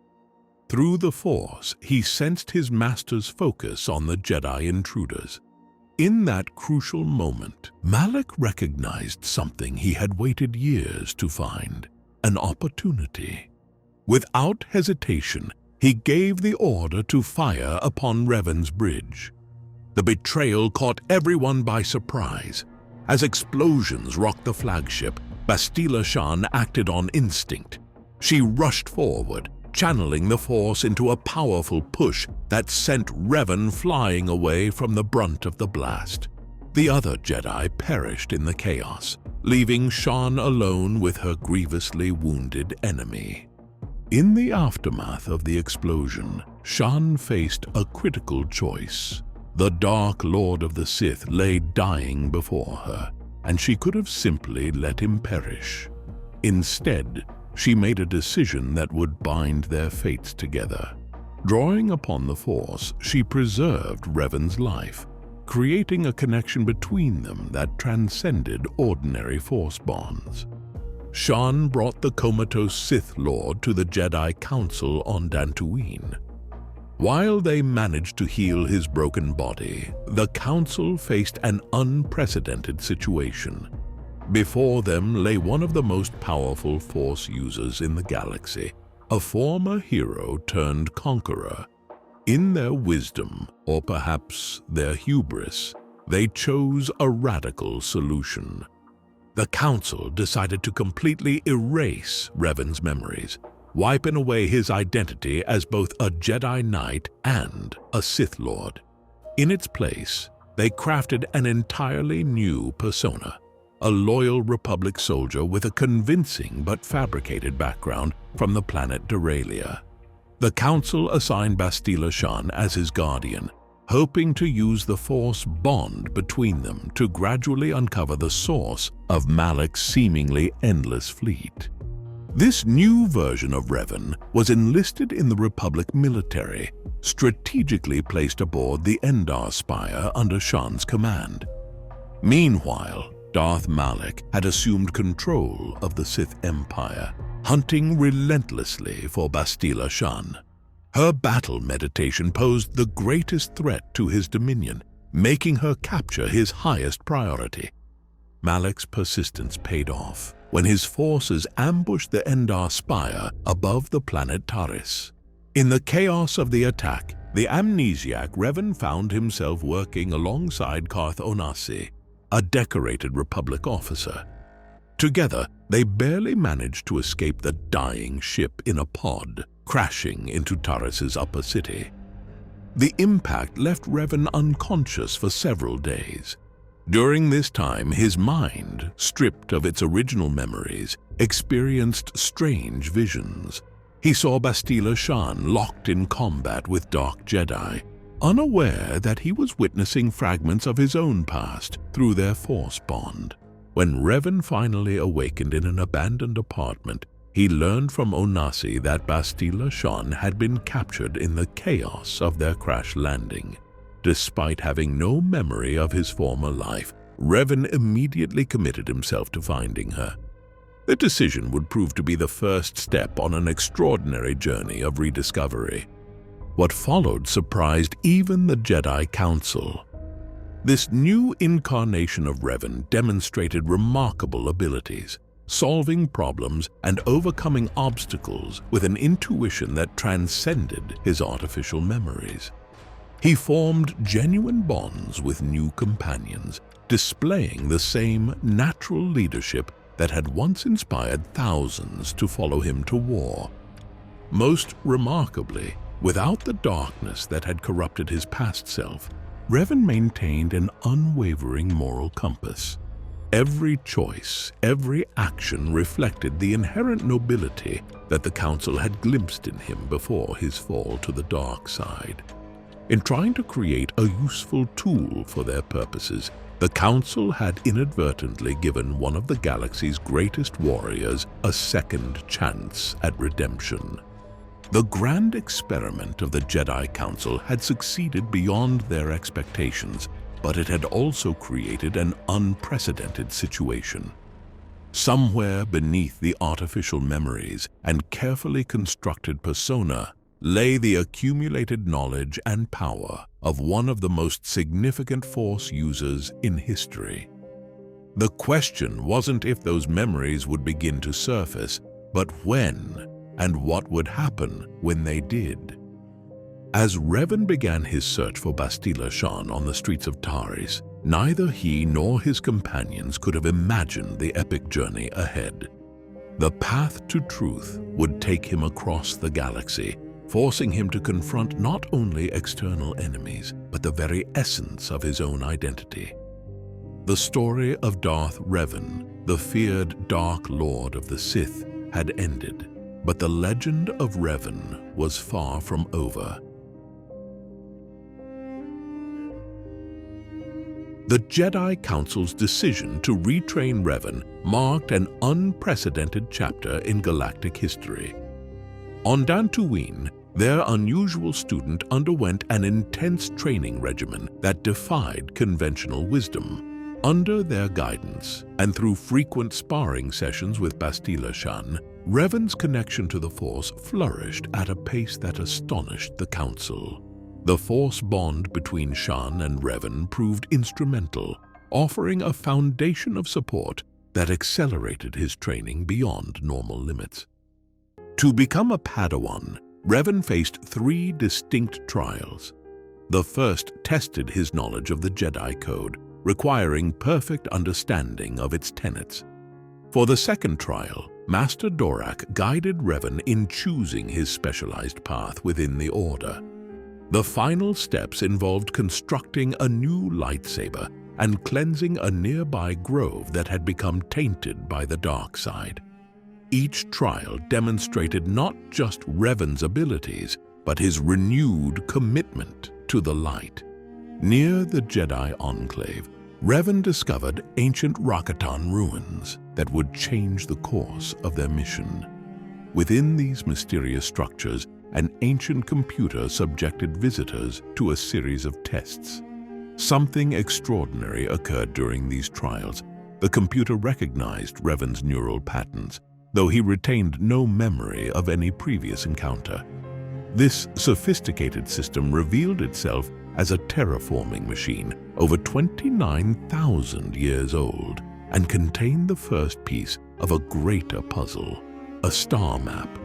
Through the Force, he sensed his master's focus on the Jedi intruders. In that crucial moment, Malak recognized something he had waited years to find: an opportunity. Without hesitation, he gave the order to fire upon Revan's bridge. The betrayal caught everyone by surprise. As explosions rocked the flagship, Bastila Shan acted on instinct. She rushed forward, channeling the Force into a powerful push that sent Revan flying away from the brunt of the blast. The other Jedi perished in the chaos, leaving Shan alone with her grievously wounded enemy. In the aftermath of the explosion, Shan faced a critical choice. The Dark Lord of the Sith lay dying before her, and she could have simply let him perish. Instead, she made a decision that would bind their fates together. Drawing upon the Force, she preserved Revan's life, creating a connection between them that transcended ordinary Force bonds. Shan brought the comatose Sith Lord to the Jedi Council on Dantooine. While they managed to heal his broken body, the Council faced an unprecedented situation. Before them lay one of the most powerful Force users in the galaxy, a former hero turned conqueror. In their wisdom, or perhaps their hubris, they chose a radical solution. The Council decided to completely erase Revan's memories, wiping away his identity as both a Jedi Knight and a Sith Lord. In its place, they crafted an entirely new persona, a loyal Republic soldier with a convincing but fabricated background from the planet Duralia. The Council assigned Bastila Shan as his guardian, hoping to use the Force bond between them to gradually uncover the source of Malak's seemingly endless fleet. This new version of Revan was enlisted in the Republic military, strategically placed aboard the Endar Spire under Shan's command. Meanwhile, Darth Malak had assumed control of the Sith Empire, hunting relentlessly for Bastila Shan. Her battle meditation posed the greatest threat to his dominion, making her capture his highest priority. Malak's persistence paid off when his forces ambushed the Endar Spire above the planet Taris. In the chaos of the attack, the amnesiac Revan found himself working alongside Carth Onasi, a decorated Republic officer. Together, they barely managed to escape the dying ship in a pod, crashing into Taris's upper city. The impact left Revan unconscious for several days. During this time, his mind, stripped of its original memories, experienced strange visions. He saw Bastila Shan locked in combat with Dark Jedi, unaware that he was witnessing fragments of his own past through their Force bond. When Revan finally awakened in an abandoned apartment, he learned from Onasi that Bastila Shan had been captured in the chaos of their crash landing. Despite having no memory of his former life, Revan immediately committed himself to finding her. The decision would prove to be the first step on an extraordinary journey of rediscovery. What followed surprised even the Jedi Council. This new incarnation of Revan demonstrated remarkable abilities, solving problems and overcoming obstacles with an intuition that transcended his artificial memories. He formed genuine bonds with new companions, displaying the same natural leadership that had once inspired thousands to follow him to war. Most remarkably, without the darkness that had corrupted his past self, Revan maintained an unwavering moral compass. Every choice, every action reflected the inherent nobility that the Council had glimpsed in him before his fall to the dark side. In trying to create a useful tool for their purposes, the Council had inadvertently given one of the galaxy's greatest warriors a second chance at redemption. The grand experiment of the Jedi Council had succeeded beyond their expectations, but it had also created an unprecedented situation. Somewhere beneath the artificial memories and carefully constructed persona lay the accumulated knowledge and power of one of the most significant Force users in history. The question wasn't if those memories would begin to surface, but when and what would happen when they did. As Revan began his search for Bastila Shan on the streets of Taris, neither he nor his companions could have imagined the epic journey ahead. The path to truth would take him across the galaxy, forcing him to confront not only external enemies, but the very essence of his own identity. The story of Darth Revan, the feared Dark Lord of the Sith, had ended, but the legend of Revan was far from over. The Jedi Council's decision to retrain Revan marked an unprecedented chapter in galactic history. On Dantooine, their unusual student underwent an intense training regimen that defied conventional wisdom. Under their guidance, and through frequent sparring sessions with Bastila Shan, Revan's connection to the Force flourished at a pace that astonished the Council. The Force bond between Shan and Revan proved instrumental, offering a foundation of support that accelerated his training beyond normal limits. To become a Padawan, Revan faced 3 distinct trials. The first tested his knowledge of the Jedi Code, requiring perfect understanding of its tenets. For the second trial, Master Dorak guided Revan in choosing his specialized path within the Order. The final steps involved constructing a new lightsaber and cleansing a nearby grove that had become tainted by the dark side. Each trial demonstrated not just Revan's abilities, but his renewed commitment to the light. Near the Jedi Enclave, Revan discovered ancient Rakatan ruins that would change the course of their mission. Within these mysterious structures, an ancient computer subjected visitors to a series of tests. Something extraordinary occurred during these trials. The computer recognized Revan's neural patterns, though he retained no memory of any previous encounter. This sophisticated system revealed itself as a terraforming machine over 29,000 years old and contained the first piece of a greater puzzle, a star map.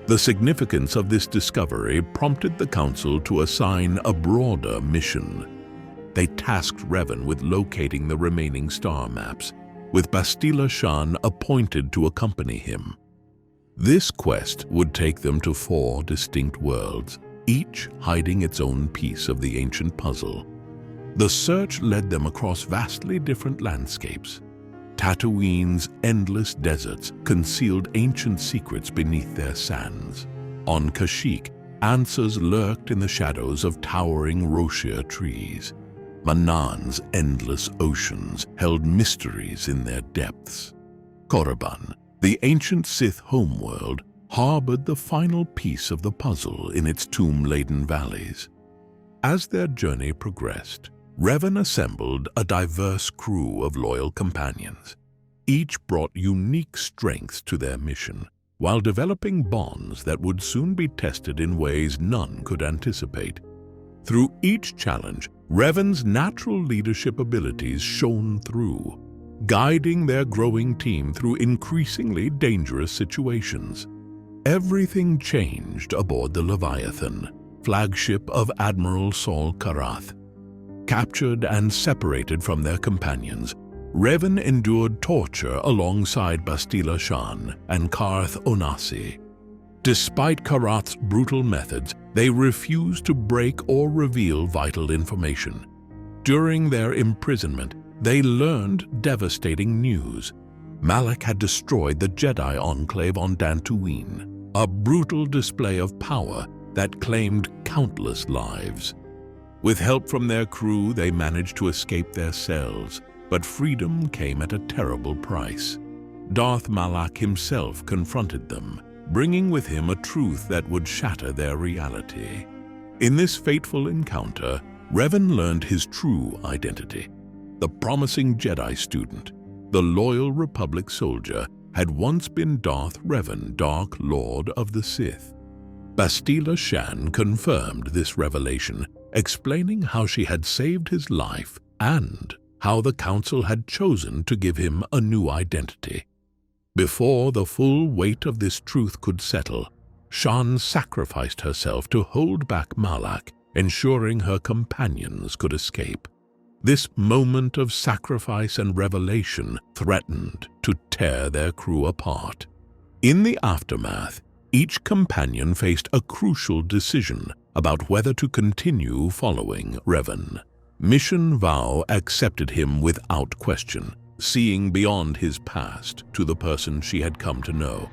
The significance of this discovery prompted the Council to assign a broader mission. They tasked Revan with locating the remaining star maps, with Bastila Shan appointed to accompany him. This quest would take them to 4 distinct worlds, each hiding its own piece of the ancient puzzle. The search led them across vastly different landscapes. Tatooine's endless deserts concealed ancient secrets beneath their sands. On Kashyyyk, answers lurked in the shadows of towering Roshir trees. Manan's endless oceans held mysteries in their depths. Korriban, the ancient Sith homeworld, harbored the final piece of the puzzle in its tomb-laden valleys. As their journey progressed, Revan assembled a diverse crew of loyal companions. Each brought unique strengths to their mission, while developing bonds that would soon be tested in ways none could anticipate. Through each challenge, Revan's natural leadership abilities shone through, guiding their growing team through increasingly dangerous situations. Everything changed aboard the Leviathan, flagship of Admiral Saul Karath. Captured and separated from their companions, Revan endured torture alongside Bastila Shan and Karth Onasi. Despite Karath's brutal methods, they refused to break or reveal vital information. During their imprisonment, they learned devastating news. Malak had destroyed the Jedi Enclave on Dantooine, a brutal display of power that claimed countless lives. With help from their crew, they managed to escape their cells, but freedom came at a terrible price. Darth Malak himself confronted them, bringing with him a truth that would shatter their reality. In this fateful encounter, Revan learned his true identity. The promising Jedi student, the loyal Republic soldier, had once been Darth Revan, Dark Lord of the Sith. Bastila Shan confirmed this revelation, explaining how she had saved his life and how the Council had chosen to give him a new identity. Before the full weight of this truth could settle, Shan sacrificed herself to hold back Malak, ensuring her companions could escape. This moment of sacrifice and revelation threatened to tear their crew apart. In the aftermath, each companion faced a crucial decision about whether to continue following Revan. Mission Vao accepted him without question, seeing beyond his past to the person she had come to know.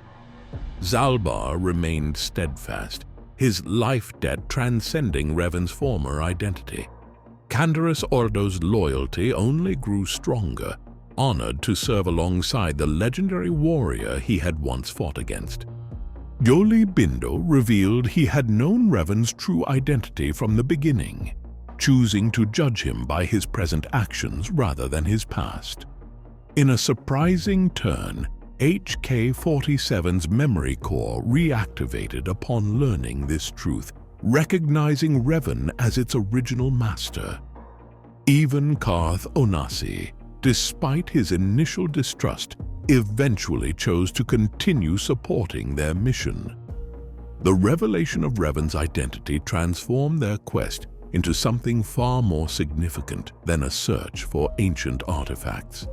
Zalbar remained steadfast, his life debt transcending Revan's former identity. Canderous Ordo's loyalty only grew stronger, honored to serve alongside the legendary warrior he had once fought against. Yoli Bindo revealed he had known Revan's true identity from the beginning, choosing to judge him by his present actions rather than his past. In a surprising turn, HK-47's memory core reactivated upon learning this truth, recognizing Revan as its original master. Even Karth Onasi, despite his initial distrust, eventually chose to continue supporting their mission. The revelation of Revan's identity transformed their quest into something far more significant than a search for ancient artifacts.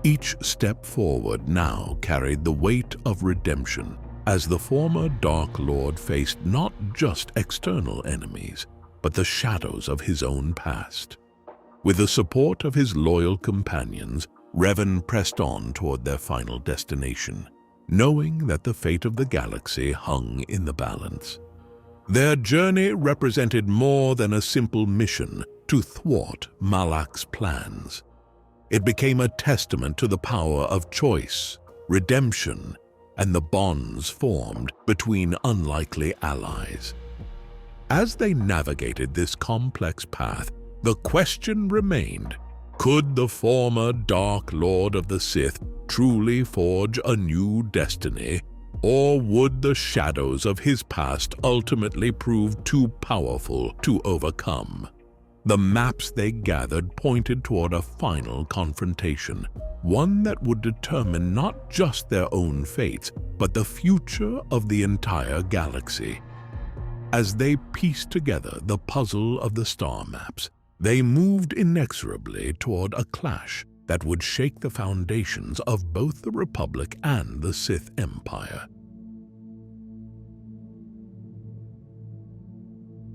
Each step forward now carried the weight of redemption, as the former Dark Lord faced not just external enemies, but the shadows of his own past. With the support of his loyal companions, Revan pressed on toward their final destination, knowing that the fate of the galaxy hung in the balance. Their journey represented more than a simple mission to thwart Malak's plans. It became a testament to the power of choice, redemption, and the bonds formed between unlikely allies. As they navigated this complex path, the question remained: could the former Dark Lord of the Sith truly forge a new destiny, or would the shadows of his past ultimately prove too powerful to overcome? The maps they gathered pointed toward a final confrontation, one that would determine not just their own fates, but the future of the entire galaxy. As they pieced together the puzzle of the star maps, they moved inexorably toward a clash that would shake the foundations of both the Republic and the Sith Empire.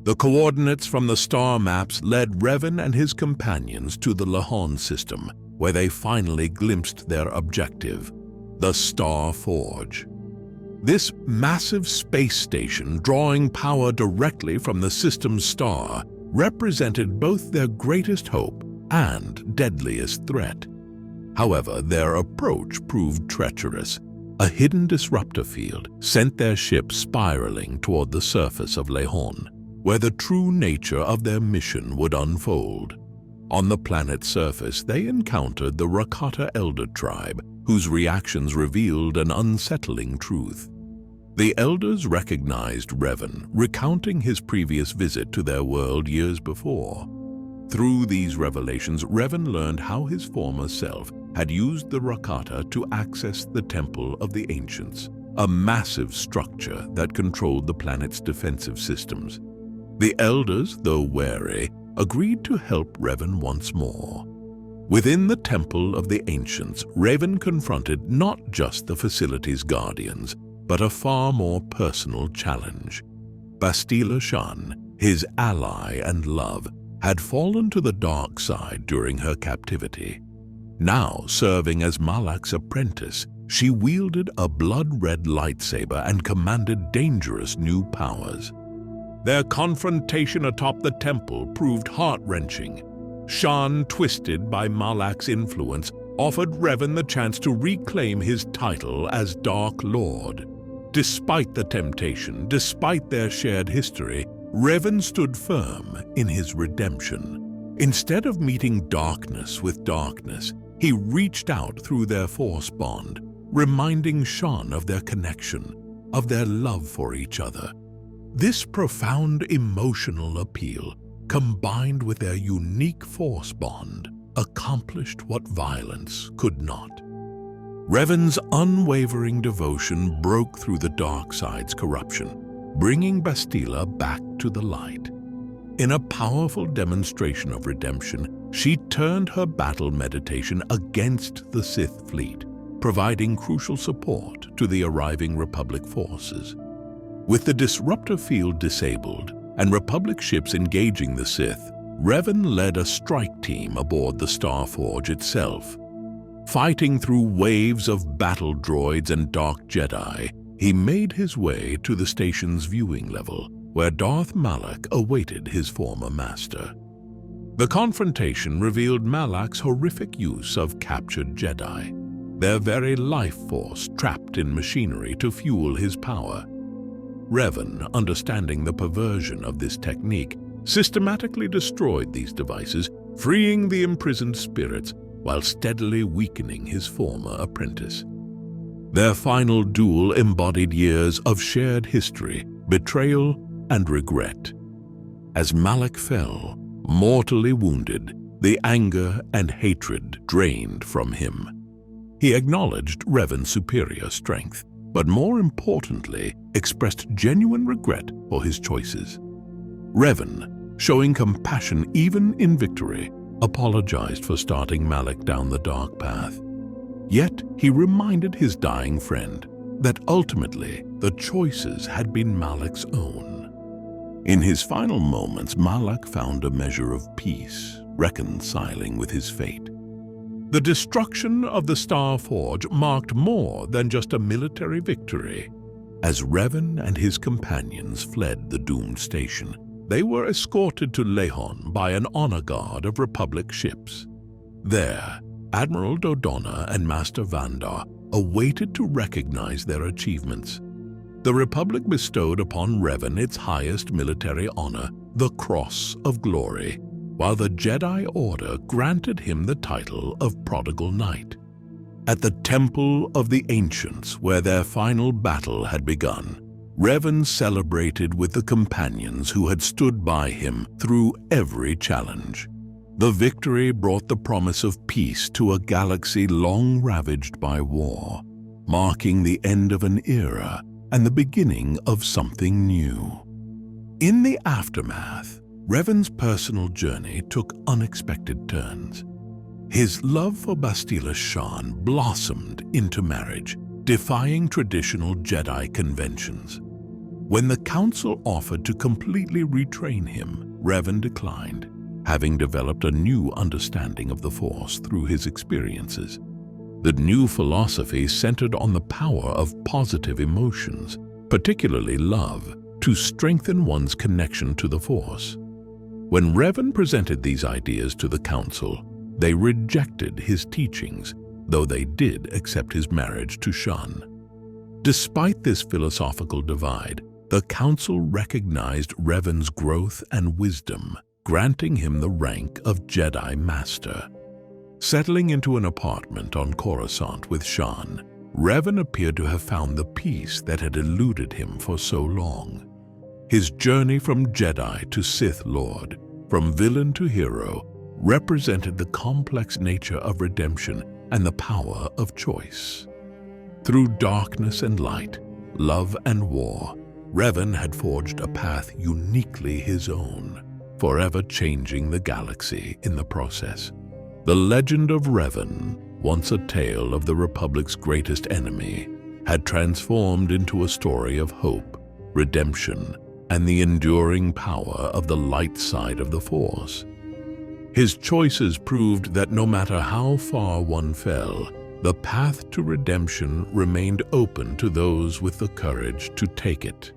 The coordinates from the star maps led Revan and his companions to the Lahon system, where they finally glimpsed their objective, the Star Forge. This massive space station, drawing power directly from the system's star, represented both their greatest hope and deadliest threat. However, their approach proved treacherous. A hidden disruptor field sent their ship spiraling toward the surface of Lahon, where the true nature of their mission would unfold. On the planet's surface, they encountered the Rakata Elder tribe, whose reactions revealed an unsettling truth. The Elders recognized Revan, recounting his previous visit to their world years before. Through these revelations, Revan learned how his former self had used the Rakata to access the Temple of the Ancients, a massive structure that controlled the planet's defensive systems. The Elders, though wary, agreed to help Revan once more. Within the Temple of the Ancients, Revan confronted not just the facility's guardians, but a far more personal challenge. Bastila Shan, his ally and love, had fallen to the dark side during her captivity. Now, serving as Malak's apprentice, she wielded a blood-red lightsaber and commanded dangerous new powers. Their confrontation atop the temple proved heart-wrenching. Shan, twisted by Malak's influence, offered Revan the chance to reclaim his title as Dark Lord. Despite the temptation, despite their shared history, Revan stood firm in his redemption. Instead of meeting darkness with darkness, he reached out through their Force bond, reminding Shan of their connection, of their love for each other. This profound emotional appeal, combined with their unique Force bond, accomplished what violence could not. Revan's unwavering devotion broke through the dark side's corruption, bringing Bastila back to the light. In a powerful demonstration of redemption, she turned her battle meditation against the Sith fleet, providing crucial support to the arriving Republic forces. With the disruptor field disabled and Republic ships engaging the Sith, Revan led a strike team aboard the Star Forge itself. Fighting through waves of battle droids and dark Jedi, he made his way to the station's viewing level, where Darth Malak awaited his former master. The confrontation revealed Malak's horrific use of captured Jedi, their very life force trapped in machinery to fuel his power. Revan, understanding the perversion of this technique, systematically destroyed these devices, freeing the imprisoned spirits while steadily weakening his former apprentice. Their final duel embodied years of shared history, betrayal, and regret. As Malak fell, mortally wounded, the anger and hatred drained from him. He acknowledged Revan's superior strength, but more importantly, expressed genuine regret for his choices. Revan, showing compassion even in victory, apologized for starting Malak down the dark path. Yet he reminded his dying friend that ultimately the choices had been Malak's own. In his final moments, Malak found a measure of peace, reconciling with his fate. The destruction of the Star Forge marked more than just a military victory. As Revan and his companions fled the doomed station, they were escorted to Lehon by an honor guard of Republic ships. There, Admiral Dodonna and Master Vandar awaited to recognize their achievements. The Republic bestowed upon Revan its highest military honor, the Cross of Glory, while the Jedi Order granted him the title of Prodigal Knight. At the Temple of the Ancients, where their final battle had begun, Revan celebrated with the companions who had stood by him through every challenge. The victory brought the promise of peace to a galaxy long ravaged by war, marking the end of an era and the beginning of something new. In the aftermath, Revan's personal journey took unexpected turns. His love for Bastila Shan blossomed into marriage, defying traditional Jedi conventions. When the Council offered to completely retrain him, Revan declined, having developed a new understanding of the Force through his experiences. The new philosophy centered on the power of positive emotions, particularly love, to strengthen one's connection to the Force. When Revan presented these ideas to the Council, they rejected his teachings, though they did accept his marriage to Shan. Despite this philosophical divide, the Council recognized Revan's growth and wisdom, granting him the rank of Jedi Master. Settling into an apartment on Coruscant with Shan, Revan appeared to have found the peace that had eluded him for so long. His journey from Jedi to Sith Lord, from villain to hero, represented the complex nature of redemption and the power of choice. Through darkness and light, love and war, Revan had forged a path uniquely his own, forever changing the galaxy in the process. The legend of Revan, once a tale of the Republic's greatest enemy, had transformed into a story of hope, redemption, and the enduring power of the light side of the Force. His choices proved that no matter how far one fell, the path to redemption remained open to those with the courage to take it.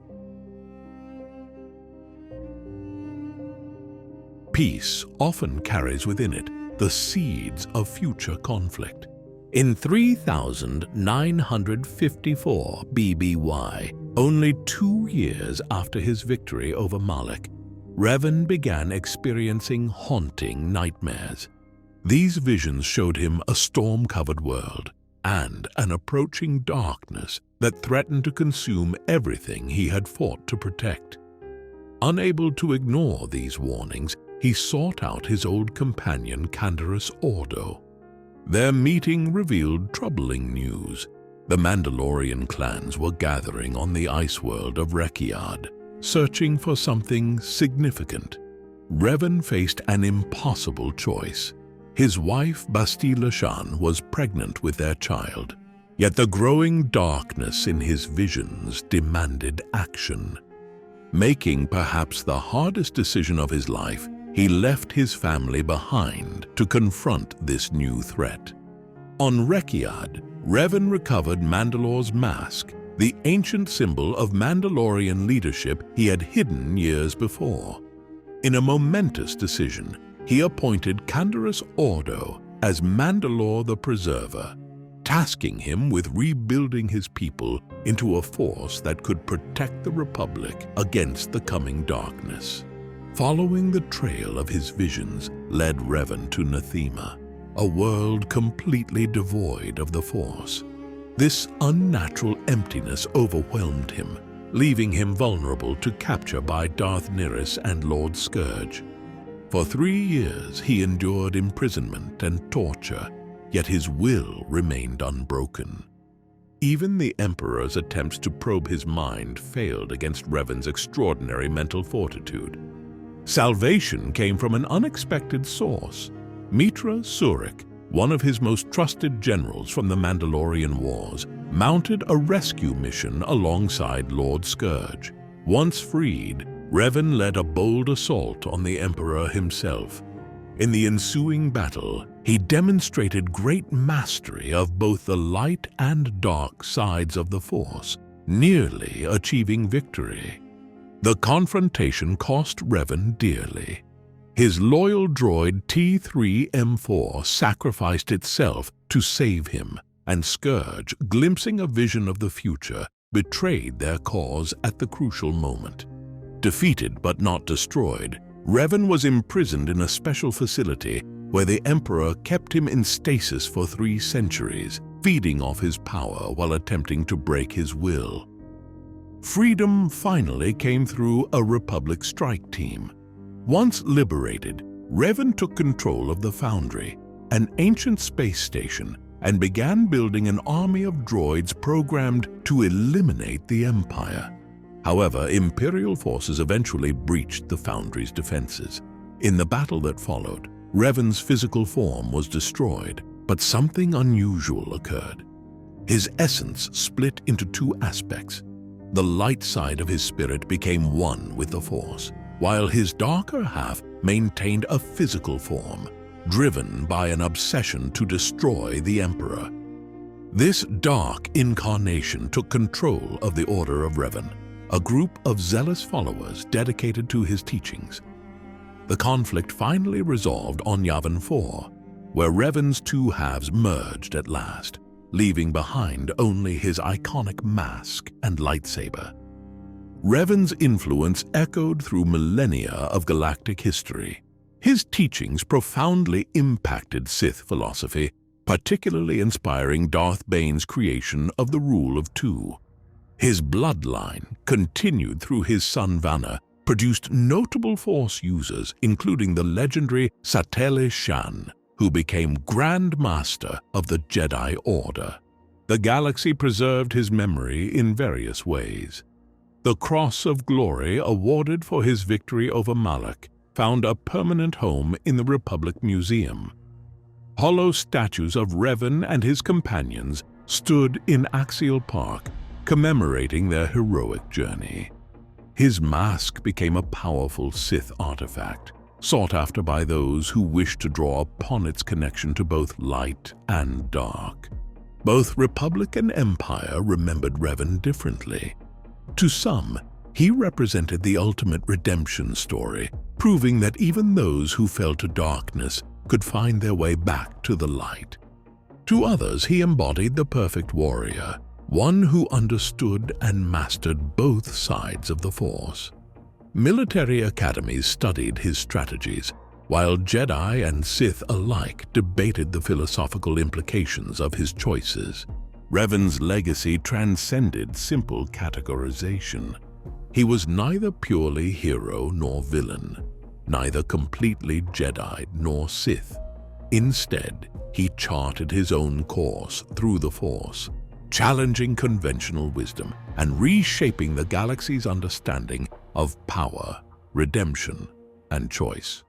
Peace often carries within it the seeds of future conflict. In 3954 BBY, only 2 years after his victory over Malak, Revan began experiencing haunting nightmares. These visions showed him a storm-covered world and an approaching darkness that threatened to consume everything he had fought to protect. Unable to ignore these warnings, he sought out his old companion Canderous Ordo. Their meeting revealed troubling news. The Mandalorian clans were gathering on the ice world of Rekiad, searching for something significant. Revan faced an impossible choice. His wife Bastila Shan was pregnant with their child, yet the growing darkness in his visions demanded action. Making perhaps the hardest decision of his life, he left his family behind to confront this new threat. On Rekiad, Revan recovered Mandalore's mask, the ancient symbol of Mandalorian leadership he had hidden years before. In a momentous decision, he appointed Canderous Ordo as Mandalore the Preserver, tasking him with rebuilding his people into a force that could protect the Republic against the coming darkness. Following the trail of his visions led Revan to Nathema, a world completely devoid of the Force. This unnatural emptiness overwhelmed him, leaving him vulnerable to capture by Darth Nihilus and Lord Scourge. For 3 years he endured imprisonment and torture, yet his will remained unbroken. Even the Emperor's attempts to probe his mind failed against Revan's extraordinary mental fortitude. Salvation came from an unexpected source. Mitra Surik, one of his most trusted generals from the Mandalorian Wars, mounted a rescue mission alongside Lord Scourge. Once freed, Revan led a bold assault on the Emperor himself. In the ensuing battle, he demonstrated great mastery of both the light and dark sides of the Force, nearly achieving victory. The confrontation cost Revan dearly. His loyal droid T-3M4 sacrificed itself to save him, and Scourge, glimpsing a vision of the future, betrayed their cause at the crucial moment. Defeated but not destroyed, Revan was imprisoned in a special facility where the Emperor kept him in stasis for 3 centuries, feeding off his power while attempting to break his will. Freedom finally came through a Republic strike team. Once liberated, Revan took control of the Foundry, an ancient space station, and began building an army of droids programmed to eliminate the Empire. However, Imperial forces eventually breached the Foundry's defenses. In the battle that followed, Revan's physical form was destroyed, but something unusual occurred. His essence split into 2 aspects. The light side of his spirit became one with the Force, while his darker half maintained a physical form, driven by an obsession to destroy the Emperor. This dark incarnation took control of the Order of Revan, a group of zealous followers dedicated to his teachings. The conflict finally resolved on Yavin 4, where Revan's 2 halves merged at last, leaving behind only his iconic mask and lightsaber. Revan's influence echoed through millennia of galactic history. His teachings profoundly impacted Sith philosophy, particularly inspiring Darth Bane's creation of the Rule of Two. His bloodline, continued through his son Vanna, produced notable Force users, including the legendary Satele Shan, who became Grand Master of the Jedi Order. The galaxy preserved his memory in various ways. The Cross of Glory, awarded for his victory over Malak, found a permanent home in the Republic Museum. Hollow statues of Revan and his companions stood in Axial Park, commemorating their heroic journey. His mask became a powerful Sith artifact, sought after by those who wished to draw upon its connection to both light and dark. Both Republic and Empire remembered Revan differently. To some, he represented the ultimate redemption story, proving that even those who fell to darkness could find their way back to the light. To others, he embodied the perfect warrior, one who understood and mastered both sides of the Force. Military academies studied his strategies, while Jedi and Sith alike debated the philosophical implications of his choices. Revan's legacy transcended simple categorization. He was neither purely hero nor villain, neither completely Jedi nor Sith. Instead, he charted his own course through the Force, challenging conventional wisdom and reshaping the galaxy's understanding of power, redemption, and choice.